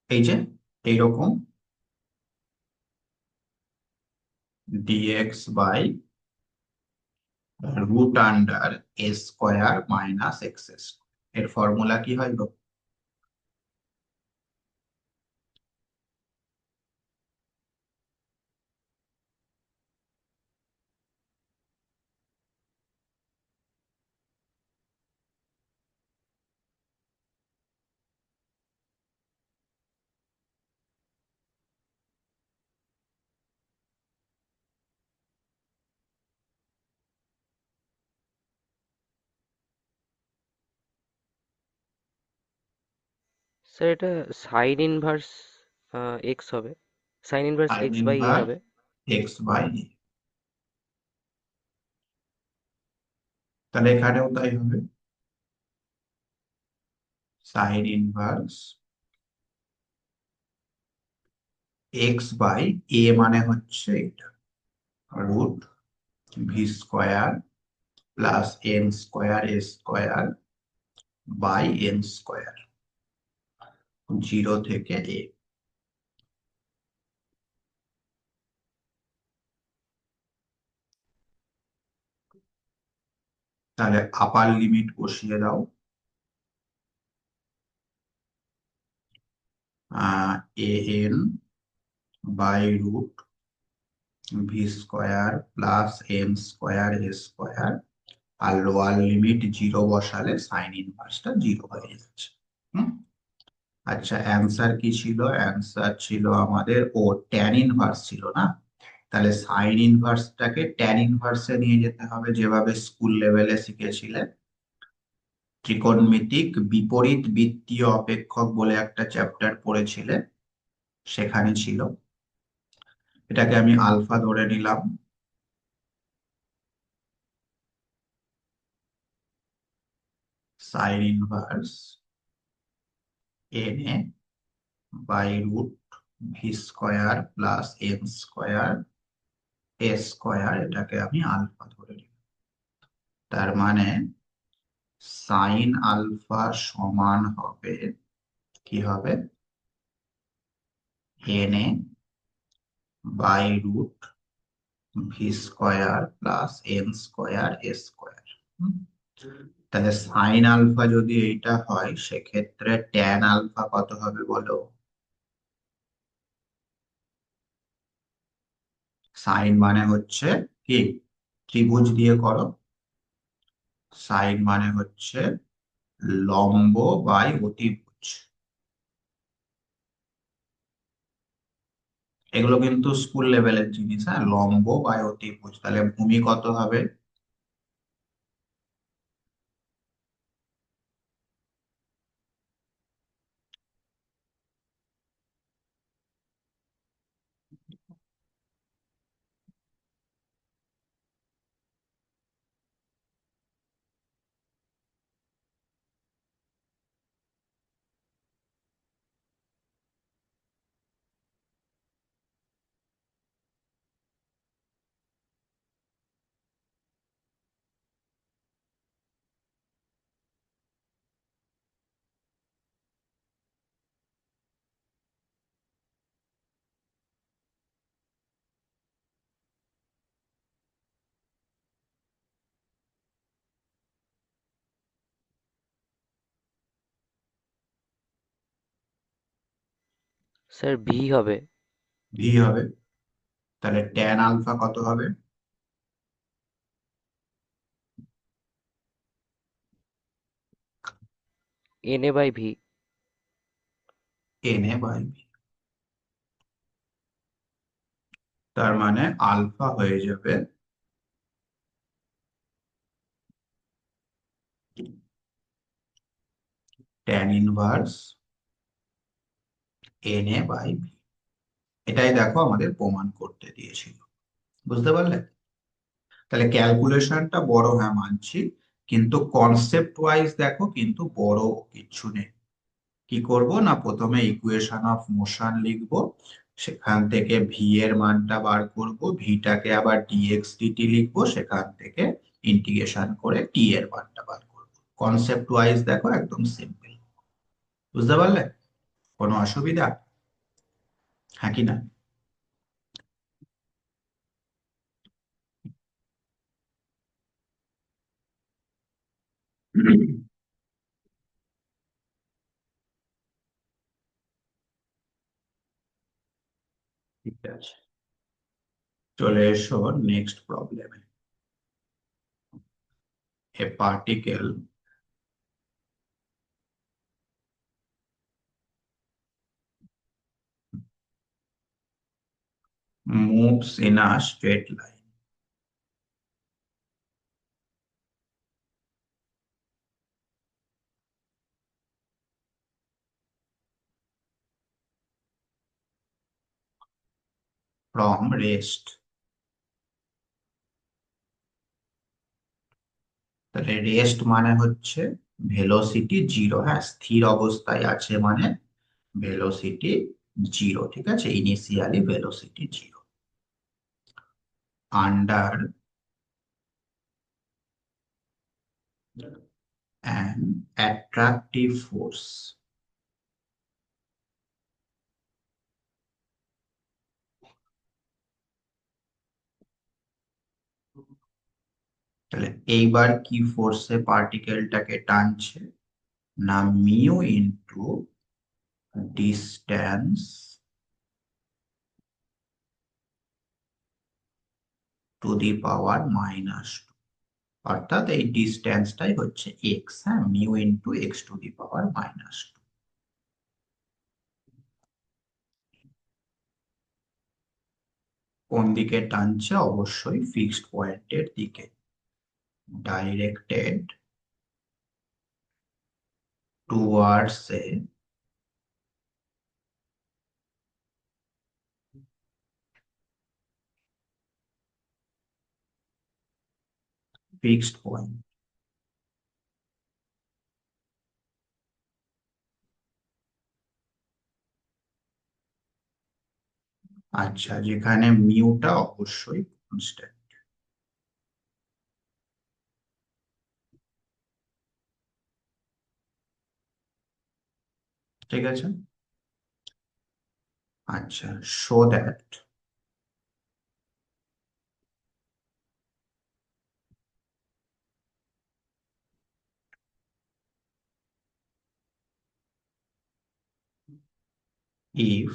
Speaker 1: এই যে এইরকম DX by root under A square minus X square. এর ফর্মুলা কি হয় গো?
Speaker 2: স্যার এটা সাইন ইনভার্স এক্স হবে, sine inverse
Speaker 1: sine
Speaker 2: X by A
Speaker 1: inverse
Speaker 2: হবে।
Speaker 1: X by A. তাহলে এখানেও তাই হবে, sine inverse X by A মানে হচ্ছে এটা root V square plus N square A square by N square, 0 থেকে এ। তাহলে আপার লিমিট বসিয়ে দাও। A N by root V square plus N square A square, আর লোয়ার লিমিট 0 বসালে sign ইনভার্সটা 0 হয়ে যাচ্ছে। হুম। আচ্ছা, অ্যান্সার কি ছিল? অ্যান্সার ছিল আমাদের ও ট্যান ইনভার্স ছিল না? তাহলে সাইন ইনভার্সটাকে ট্যান ইনভার্সে নিয়ে যেতে হবে, যেভাবে স্কুল লেভেলে শিখেছিলে। ত্রিকোণমিতিক বিপরীত বৃত্তীয় অপেক্ষক বলে একটা চ্যাপ্টার পড়েছিলে, সেখানে ছিল। এটাকে আমি আলফা ধরে নিলাম। Sine inverse N A by root V square plus M square A square, এটাকে আমি আলফা ধরে নিই। তার মানে সাইন আলফা সমান হবে, কি হবে, N A by root V square plus N square A square. তাহলে সাইন আলফা যদি এইটা হয়, সেক্ষেত্রে ট্যান আলফা কত হবে বলো? সাইন মানে হচ্ছে কি, ত্রিভুজ দিয়ে করো, সাইন মানে হচ্ছে লম্ব বাই অতিভুজ। এগুলো কিন্তু স্কুল লেভেলের জিনিস, হ্যাঁ, লম্ব বাই অতিভুজ। তাহলে ভূমি কত হবে?
Speaker 2: স্যার ভি হবে।
Speaker 1: ভি হবে। তাহলে ট্যান আলফা কত হবে?
Speaker 2: N A by V.
Speaker 1: N A by V. তার মানে আলফা হয়ে যাবে tan inverse N A by V. এটাই দেখো আমাদের প্রমাণ করতে দিয়েছিল। বুঝতে পারলে? তাহলে ক্যালকুলেশনটা বড়, হ্যাঁ মানছি, কিন্তু কনসেপ্ট ওয়াইজ দেখো কিন্তু বড় কিছু নেই। কি করব না, প্রথমে ইকুয়েশন অফ মোশন লিখব, সেখান থেকে ভি এর মানটা বার করব, ভিটাকে আবার ডিএক্স ডিটি লিখবো, সেখান থেকে ইন্টিগ্রেশন করে টি এর মানটা বার করব। কনসেপ্ট ওয়াইজ দেখো একদম সিম্পল। বুঝতে পারলে? কোনো অসুবিধা, হ্যাঁ কি না? ঠিক আছে, চলে এসো নেক্সট প্রবলেমে। A particle moves in a straight line from rest। তাহলে রেস্ট মানে হচ্ছে ভেলোসিটি জিরো, হ্যাঁ, স্থির অবস্থায় আছে মানে ভেলোসিটি জিরো, ঠিক আছে, initially velocity zero, under an attractive force. তাহলে এইবার কি ফোর্সে পার্টিকেলটাকে টানছে, না mu into distance to the power minus, অর্থাৎ এই ডিস্টেন্সটাই হচ্ছে এক্স, হ্যাঁ, mu into x to the power minus. কোন দিকে টানছে? অবশ্যই ফিক্সড পয়েন্টের দিকে, directed towards a fixed point. আচ্ছা, যেখানে মিউটা অবশ্যই কনস্ট্যান্ট। ঠিক আছে। আচ্ছা, show that if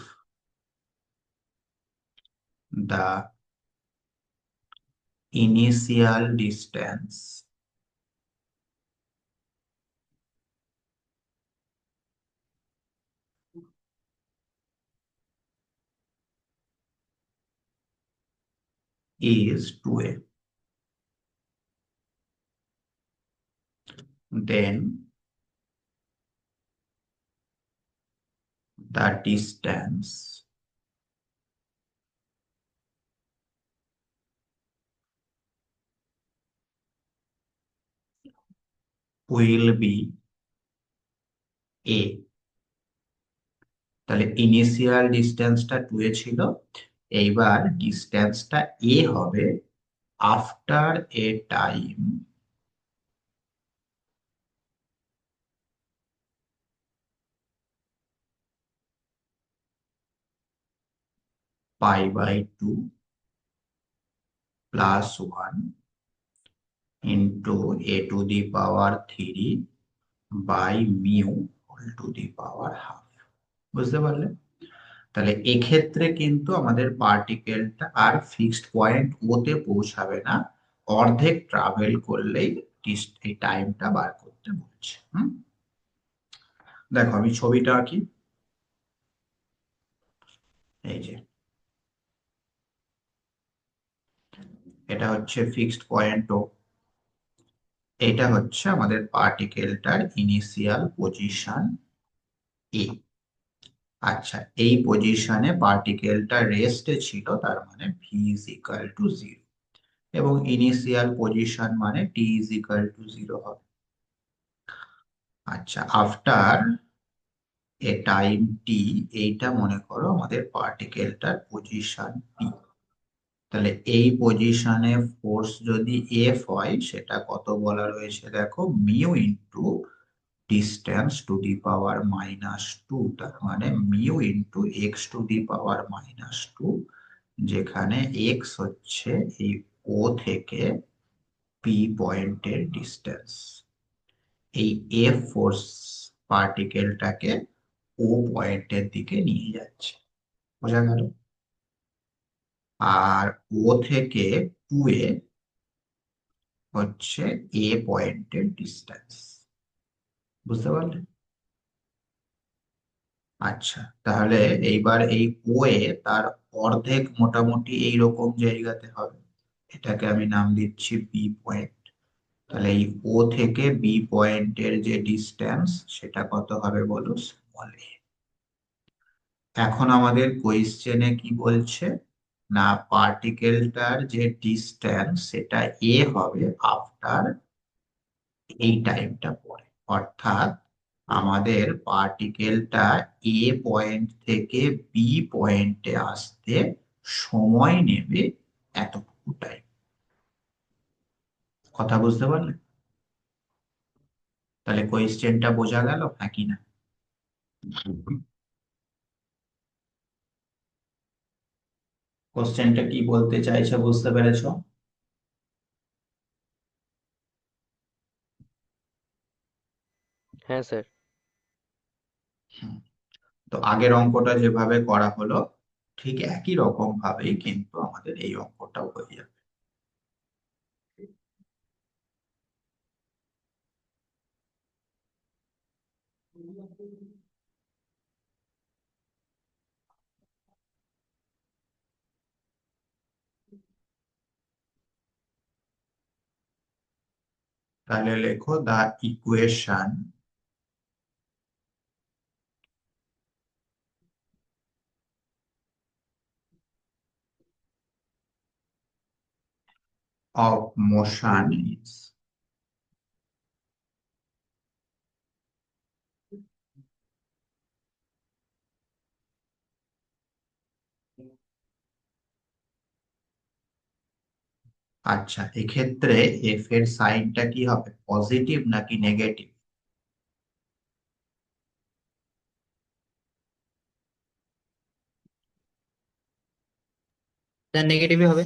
Speaker 1: the initial distance is 2a, then the distance will be a। তাহলে ইনিশিয়াল ডিস্টেন্সটা 2a ছিল, এইবার ডিস্টেন্সটা a হবে after a time π/2 plus 1 into a⁻³ by mu whole to the power half. বুঝতে পারলে? তাহলে এক্ষেত্রে কিন্তু আমাদের পার্টিকেলটা আর ফিক্সড পয়েন্ট ওতে পৌঁছাবে না, অর্ধেক ট্রাভেল করলেই এই টাইমটা বার করতে বলছে। দেখো আমি ছবিটা আঁকি। এই যে এটা হচ্ছে ফিক্সড পয়েন্ট ও, এটা হচ্ছে আমাদের পার্টিকেলটার ইনিশিয়াল পজিশন এ। আচ্ছা, এই পজিশনে পার্টিকেলটা রেস্টে ছিল, তার মানে ভি ইজ ইকুয়াল টু 0, এবং ইনিশিয়াল পজিশন মানে টি ইজ ইকুয়াল টু 0 হবে। আচ্ছা, আফটার এ টাইম টি, এইটা মনে করো আমাদের পার্টিকেলটার পজিশন পি। তাহলে এই পজিশনে ফোর্স যদি এফ হয়, সেটা কত বলা রয়েছে দেখো, mu into distance to the power -2, তার মানে mu into x to the power -2, যেখানে এক্স হচ্ছে এই ও থেকে পি পয়েন্টের ডিস্টেন্স। এই এফ ফোর্স পার্টিকেলটাকে ও পয়েন্টের দিকে নিয়ে যাচ্ছে। বোঝা গেল? আর ও থেকে 2a হচ্ছে এ পয়েন্টের ডিস্টেন্স। বুঝতে পারলে? আচ্ছা, তাহলে এইবার এই ও এ তার অর্ধেক মোটামুটি এইরকম জায়গাতে হবে, এটাকে আমি নাম দিচ্ছি বি পয়েন্ট। তাহলে এই ও থেকে বি পয়েন্টের যে ডিস্টেন্স, সেটা কত হবে বলো, স্মল এ। এখন আমাদের কোয়েশ্চেনে কি বলছে, না পার্টিকেলটার যে ডিস্টেন্স সেটা এ হবে আফটার এই টাইমটা পরে, অর্থাৎ আমাদের পার্টিকেলটা এ পয়েন্ট থেকে বি পয়েন্টে আসতে সময় নেবে এতটুকু টাইম। কথা বুঝতে পারলে? তাহলে কোয়েশ্চেনটা বোঝা গেল, হ্যাঁ কি না? কোশ্চেনটা কি বলতে চাইছে বুঝতে পেরেছো?
Speaker 2: হ্যাঁ স্যার।
Speaker 1: হুম। তো আগের অঙ্কটা যেভাবে করা হলো, ঠিক একই রকম ভাবেই কিন্তু আমাদের এই অঙ্কটাও হয়ে যাবে। তাহলে লেখো, দা ইকুয়েশন of motion is আচ্ছা, এক্ষেত্রে এফ এর সাইনটা কি হবে, পজিটিভ নাকি নেগেটিভ?
Speaker 3: স্যার নেগেটিভই হবে।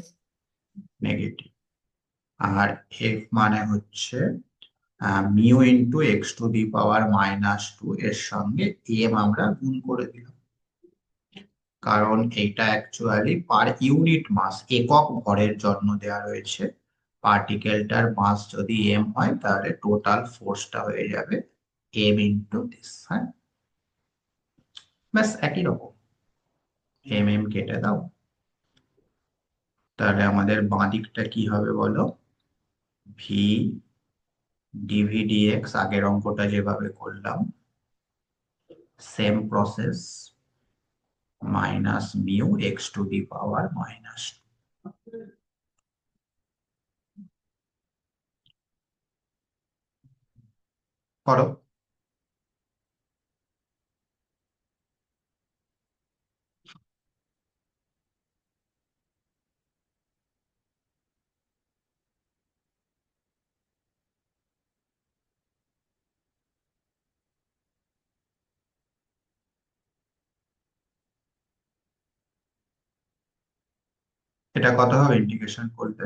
Speaker 1: নেগেটিভ। আর এফ মানে হচ্ছে mu into x to the power -2 এর সঙ্গে এম আমরা গুণ করে দিলাম, কারণ এটা অ্যাকচুয়ালি পার ইউনিট মাস, একক ভরের জন্য দেওয়া রয়েছে। পার্টিকেলটার মাস যদি এম হয় তাহলে টোটাল ফোর্সটা হয়ে যাবে এম ইন্টু দিস। হ্যাঁ, ব্যাস একই রকম। এম এম কেটে দাও, তাহলে আমাদের বাঁ দিকটা কি হবে বলো? ভি ডিভি ডিএক্স, আগের অঙ্কটা যেভাবে করলাম same process, minus mu x to the power -2। করো। এটা কত হবে ইন্টিগ্রেশন করলে?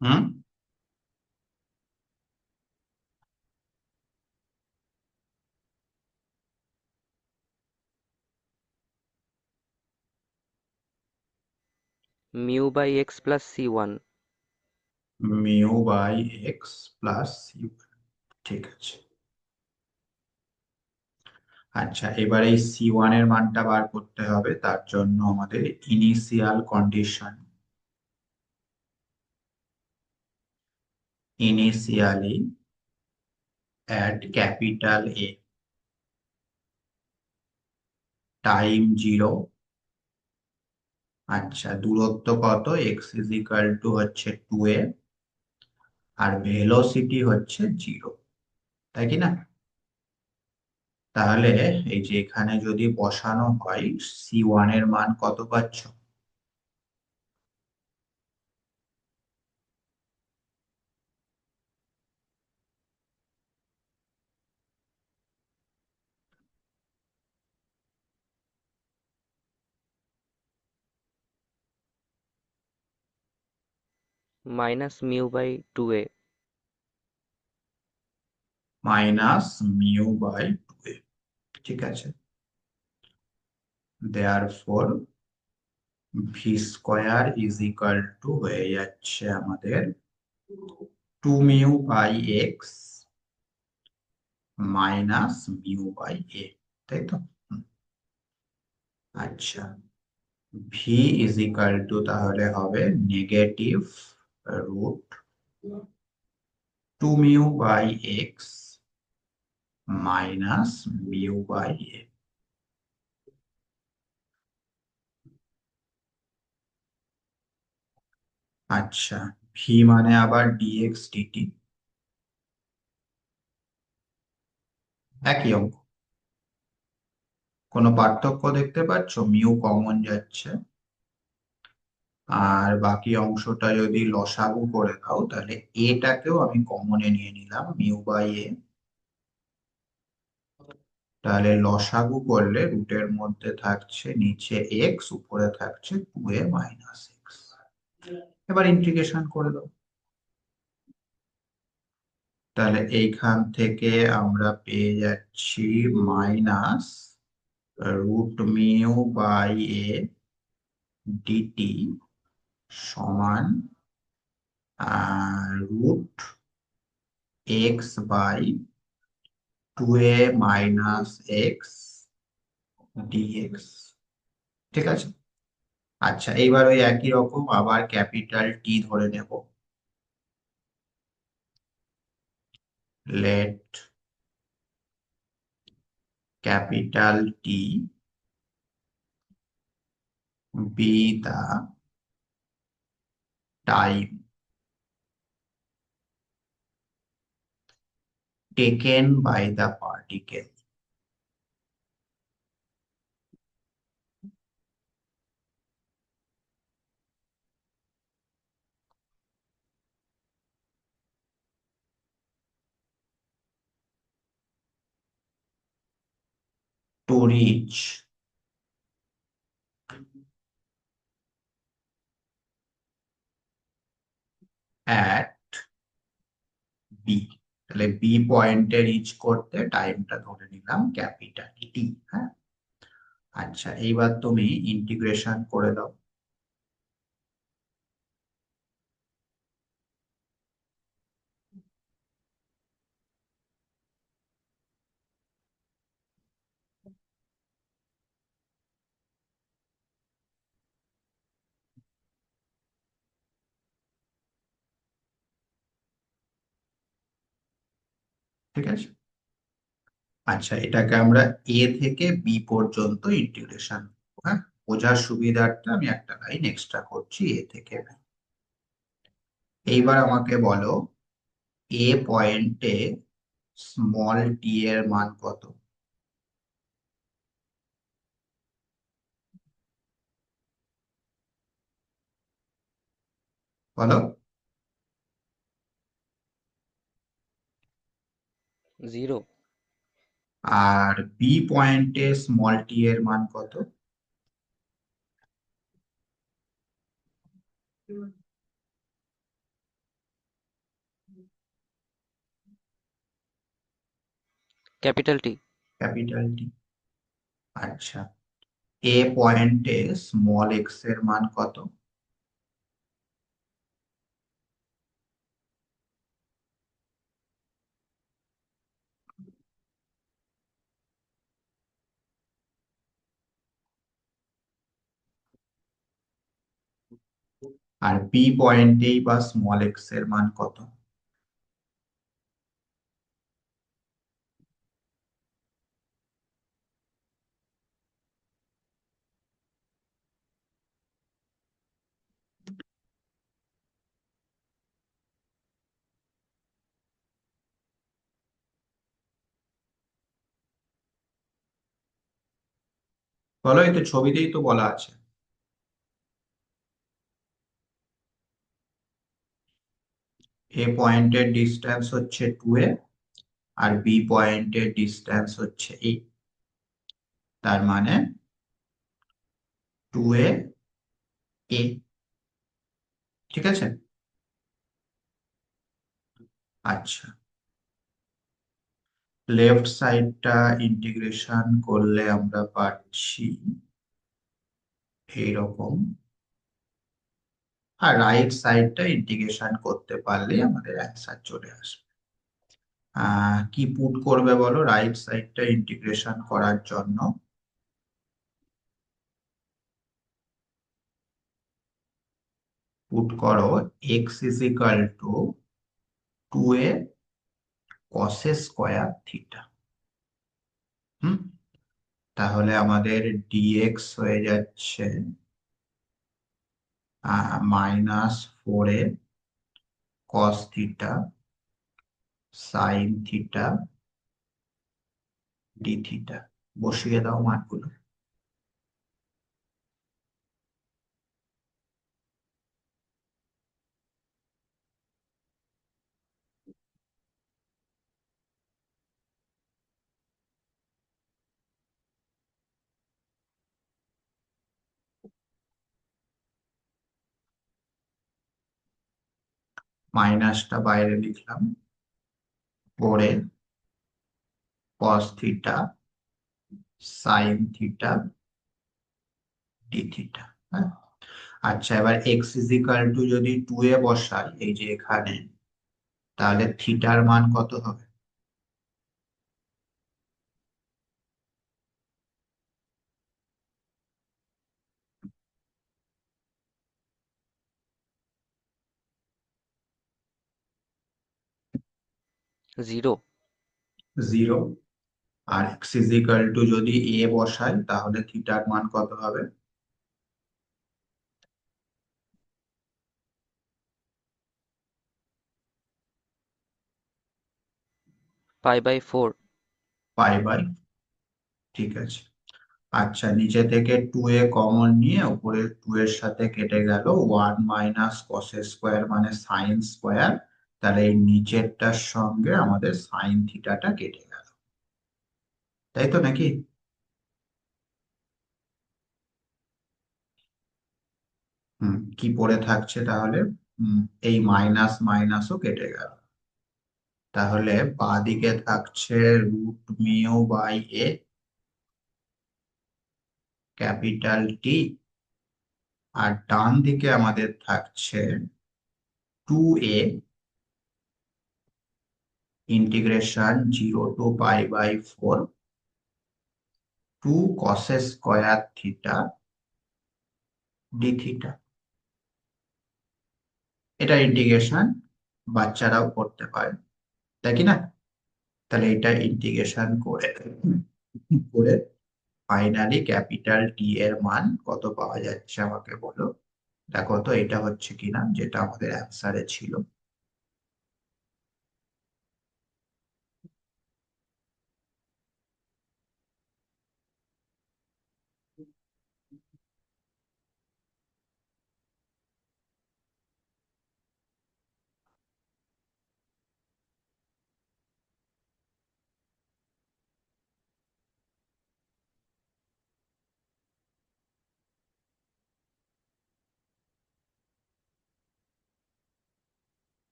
Speaker 1: Hmm.
Speaker 2: Mu by x plus C one.
Speaker 1: Mu by x plus u. ঠিক আছে। আচ্ছা, এবার এই সি ওয়ান এর মানটা বার করতে হবে, তার জন্য আমাদের initial condition, initially at capital A time 0। আচ্ছা, দূরত্ব কত, এক্স ইজ ইকাল টু হচ্ছে 2a, আর ভেলোসিটি হচ্ছে 0, তাই কি না? তাহলে এই যে এখানে যদি বসানো হয়, সি ওয়ান এর মান কত পাচ্ছ?
Speaker 2: Minus mu by two a.
Speaker 1: Minus mu by 2a। ঠিক আছে, therefore v square is equal to হয়ে যাচ্ছে আমাদের 2 mu by x minus mu by a, তাই তো? হুম। আচ্ছা, ভি ইজ ইকাল টু তাহলে হবে negative root 2 mu by x minus mu by a. আচ্ছা, ভি মানে আবার ডিএক্স ডিটি, একই অঙ্ক। কোনো পার্থক্য দেখতে পাচ্ছ? মিউ কমন যাচ্ছে, আর বাকি অংশটা যদি লসাগু করে দাও তাহলে এটাকেও আমি কমনে নিয়ে নিলাম, মিউ বাই এ। তাহলে লসাগু করলে রুটের মধ্যে থাকছে নিচে এক্স, উপরে থাকছে 2a-x। এবার ইন্টিগ্রেশন করে দাও, তাহলে এইখান থেকে আমরা পেয়ে যাচ্ছি minus root mu by a dt সমান root x by 2a-x dx. ঠিক আছে। আচ্ছা, এইবার ওই একই রকম আবার ক্যাপিটাল টি ধরে নেব। Let capital T be the time taken by the particle to reach at B। তাহলে বি পয়েন্টে রিচ করতে টাইমটা ধরে নিলাম ক্যাপিটাল টি। হ্যাঁ, আচ্ছা, এইবার তুমি ইন্টিগ্রেশন করে দাও। ঠিক আছে, আচ্ছা, এটাকে আমরা এ থেকে বি পর্যন্ত ইন্টিগ্রেশন। হ্যাঁ, বোঝার সুবিধার্থে আমি একটা লাইন এক্সট্রা করছি এ থেকে বি। এইবার আমাকে বলো এ পয়েন্টে স্মল টি এর মান কত? বলো।
Speaker 2: 0।
Speaker 1: আর বি পয়েন্টে স্মল টি এর মান কত?
Speaker 2: Capital T.
Speaker 1: Capital T. আচ্ছা, এ পয়েন্টে স্মল এক্স এর মান কত? আর বি পয়েন্টেই বা স্মল এক্স এর মান কত? বলো, এই তো ছবিতেই তো বলা আছে। এ পয়েন্টের ডিস্টেন্স হচ্ছে 2a, আর বি পয়েন্টের ডিস্টেন্স হচ্ছে 8। তার মানে 2a এ। ঠিক আছে, আচ্ছা, লেফট সাইডটা ইন্টিগ্রেশন করলে আমরা পাচ্ছি এইরকম, আর রাইট সাইডটা ইন্টিগ্রেশন করতে পারলে আমাদের অ্যান্সার চলে আসবে। কি পুট করবে বলো রাইট সাইডটা ইন্টিগ্রেশন করার জন্য? পুট করো x is equal to 2a cos square theta. Hmm, তাহলে আমাদের ডিএক্স হয়ে যাচ্ছে -4a cos theta sine theta d theta. বসিয়ে দাও মানগুলো। মাইনাসটা বাইরে লিখলাম, পরে cos theta sine theta d theta. হ্যাঁ, আচ্ছা, এবার এক্স ইজ ইকাল টু যদি 2a বসাই এই যে এখানে, তাহলে থিটার মান কত হবে?
Speaker 2: 0।
Speaker 1: 0। আর এক্স ইজ ইকাল টু যদি এ বসাই তাহলে থিটার মান কত হবে?
Speaker 2: π/4।
Speaker 1: π/, ঠিক আছে। আচ্ছা, নিচে থেকে 2a কমন নিয়ে উপরে 2 এর সাথে কেটে গেল 1 মাইনাস কস স্কোয়ার মানে সাইন স্কোয়ার। তাহলে এই নিচেরটার সঙ্গে আমাদের সাইন থিটাটা কেটে গেল, তাই তো নাকি? কি পড়ে থাকছে তাহলে? এই মাইনাস মাইনাসও কেটে গেল। তাহলে বাঁ দিকে থাকছে root mu by a capital T, আর ডান দিকে আমাদের থাকছে 2a integration 0 to π/4 2 cos square theta d theta. এটা ইন্টিগ্রেশন বাচ্চারাও করতে পারে, তাই কি না? তাহলে এটা ইন্টিগ্রেশন করে করে ফাইনালি ক্যাপিটাল টি এর মান কত পাওয়া যাচ্ছে আমাকে বলো। দেখো তো এটা হচ্ছে কিনা যেটা আমাদের অ্যান্সারে ছিল।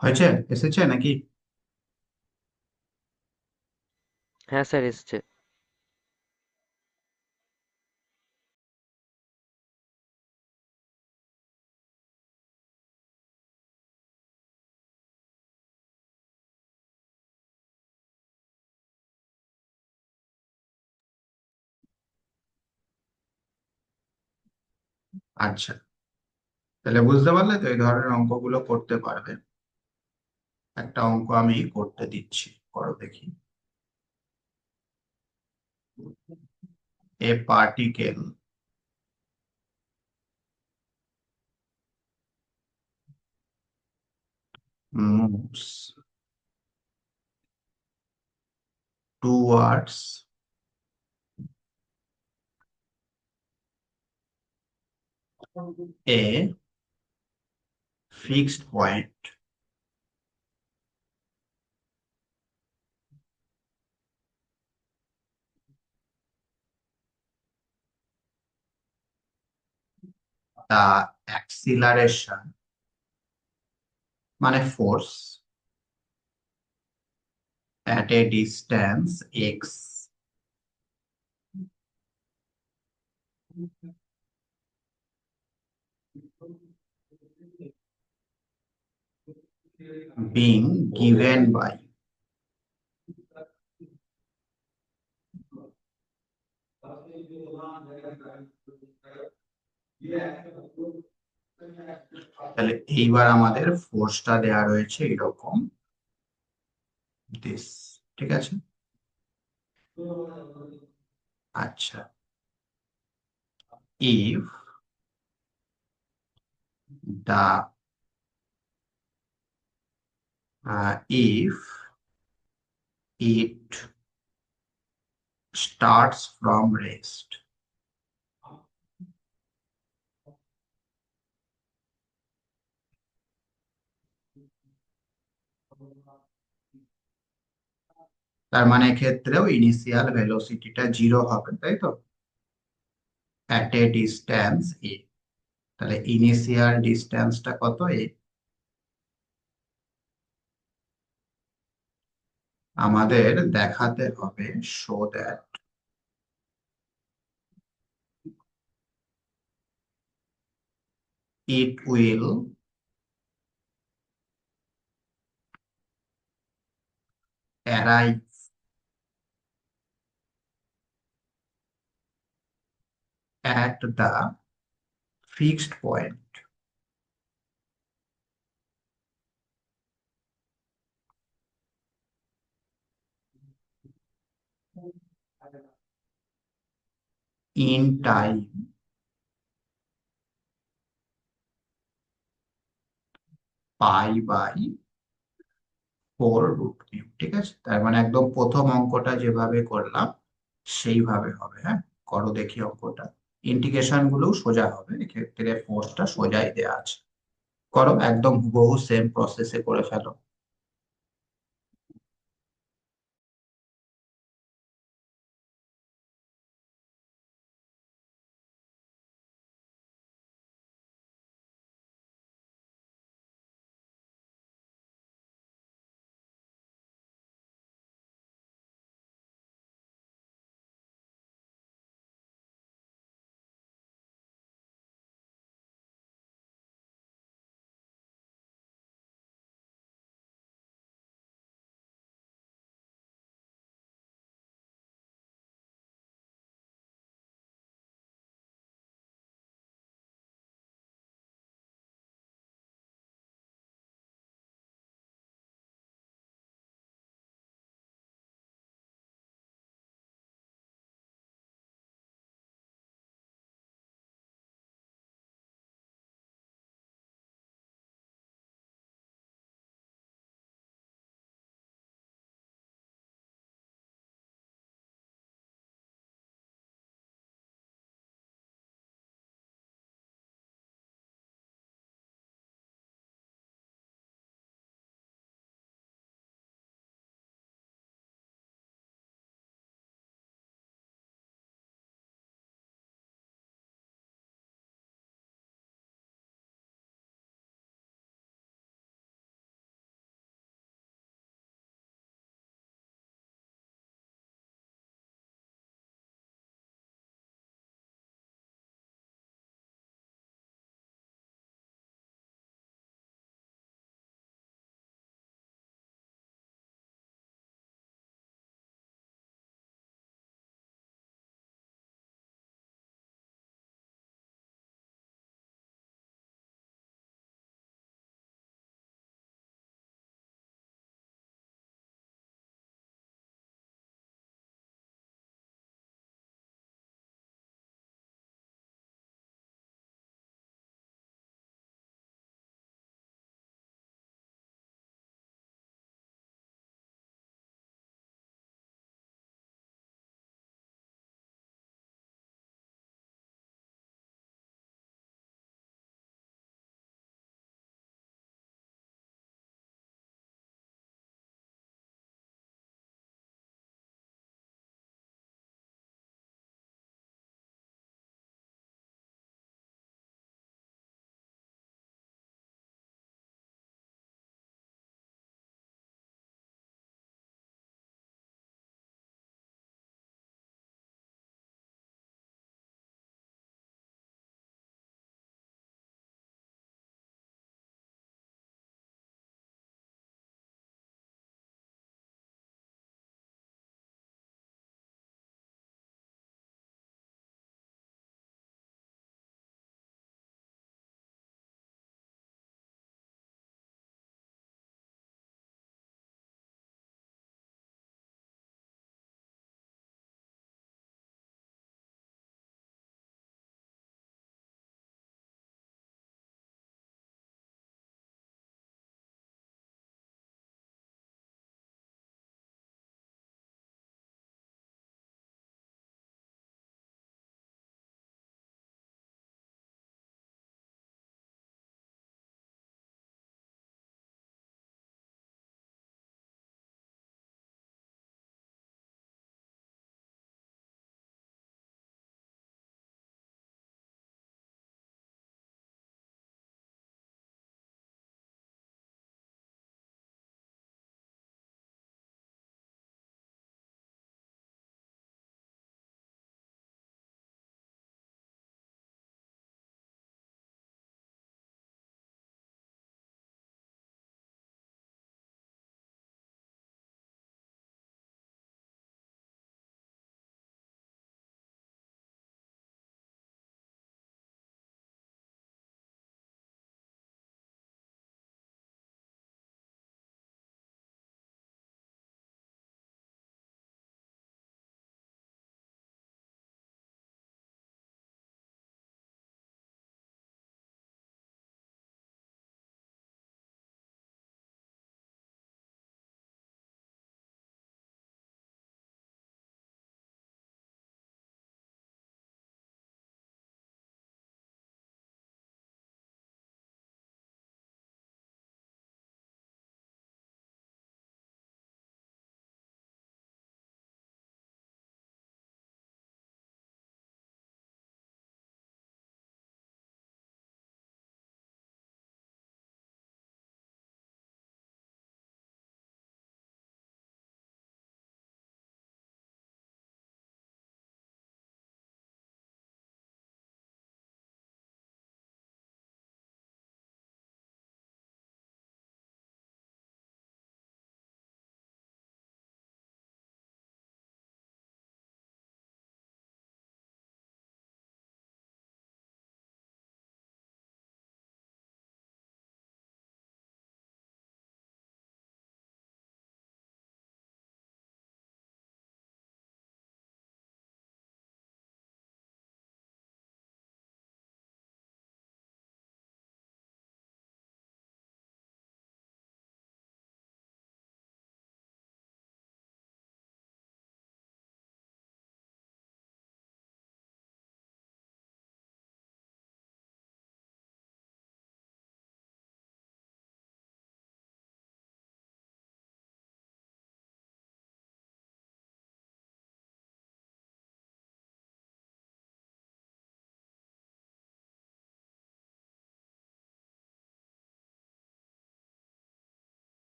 Speaker 1: হয়েছে? এসেছে নাকি?
Speaker 2: হ্যাঁ স্যার, এসছে।
Speaker 1: আচ্ছা, তাহলে বুঝতে পারলে তো এই ধরনের অঙ্কগুলো করতে পারবে। একটা অঙ্ক আমি করতে দিচ্ছি, করো দেখি। A particle moves towards a fixed point. The acceleration মানে force at a distance x being given by তাহলে এইবার আমাদের ফোর্সটা দেয়া রয়েছে এরকম দিস, ঠিক আছে। আচ্ছা, if the if it starts from rest, তার মানে ক্ষেত্রেও ইনিশিয়াল ভেলোসিটিটা জিরো হবে, তাই তো, at a distance a। তাহলে ইনিশিয়াল ডিস্টেন্সটা কত, এ। আমাদের দেখাতে হবে show that it will arrive at the fixed point in time pi by 4√μ। ঠিক আছে, তার মানে একদম প্রথম অঙ্কটা যেভাবে করলাম সেইভাবে হবে। হ্যাঁ, করো দেখি অঙ্কটা। ইন্টিগ্রেশন গুলোও সোজা হবে, এক্ষেত্রে ফোর্সটা সোজাই দেওয়া আছে। করো, একদম হুবহু সেম প্রসেসে করে ফেলো।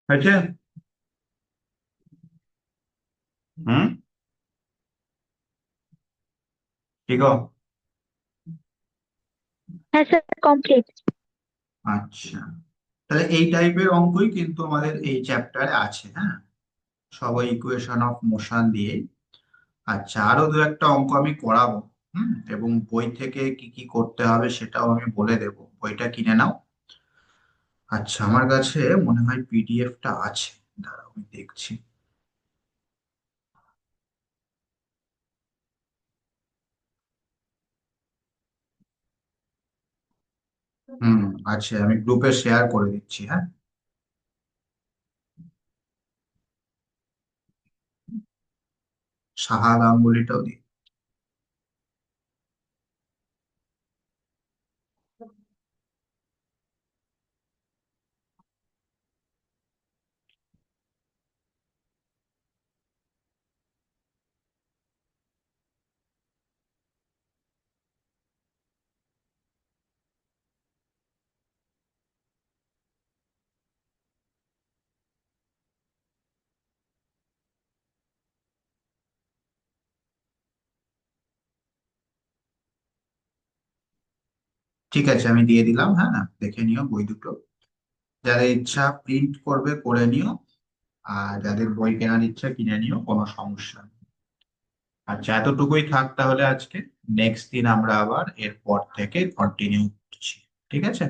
Speaker 1: হয়েছে? হুম, ঠিক আছে।
Speaker 4: হ্যাঁ স্যার, কমপ্লিট।
Speaker 1: আচ্ছা, তাহলে এই টাইপের অঙ্কই কিন্তু আমাদের এই চ্যাপ্টারে আছে, হ্যাঁ, সবাই ইকুয়েশন অফ মোশন দিয়ে। আচ্ছা, আরো দু একটা অঙ্ক আমি করাবো। এবং বই থেকে কি কি করতে হবে সেটাও আমি বলে দেবো, বইটা কিনে নাও। আচ্ছা, আমার কাছে মনে হয় পিডিএফটা আছে, দাঁড়াও আমি দেখছি। হুম, আচ্ছা, আমি গ্রুপে শেয়ার করে দিচ্ছি, হ্যাঁ। সাহা গাঙ্গুলিটাও দিই। ঠিক আছে, আমি দিয়ে দিলাম, হ্যাঁ, দেখে নিও বই দুটো। যাদের ইচ্ছা প্রিন্ট করবে করে নিও, আর যাদের বই কেনার ইচ্ছা কিনে নিও, কোনো সমস্যা নেই। আচ্ছা, এতটুকুই থাক তাহলে আজকে। নেক্সট দিন আমরা আবার এরপর থেকে কন্টিনিউ করছি। ঠিক আছে।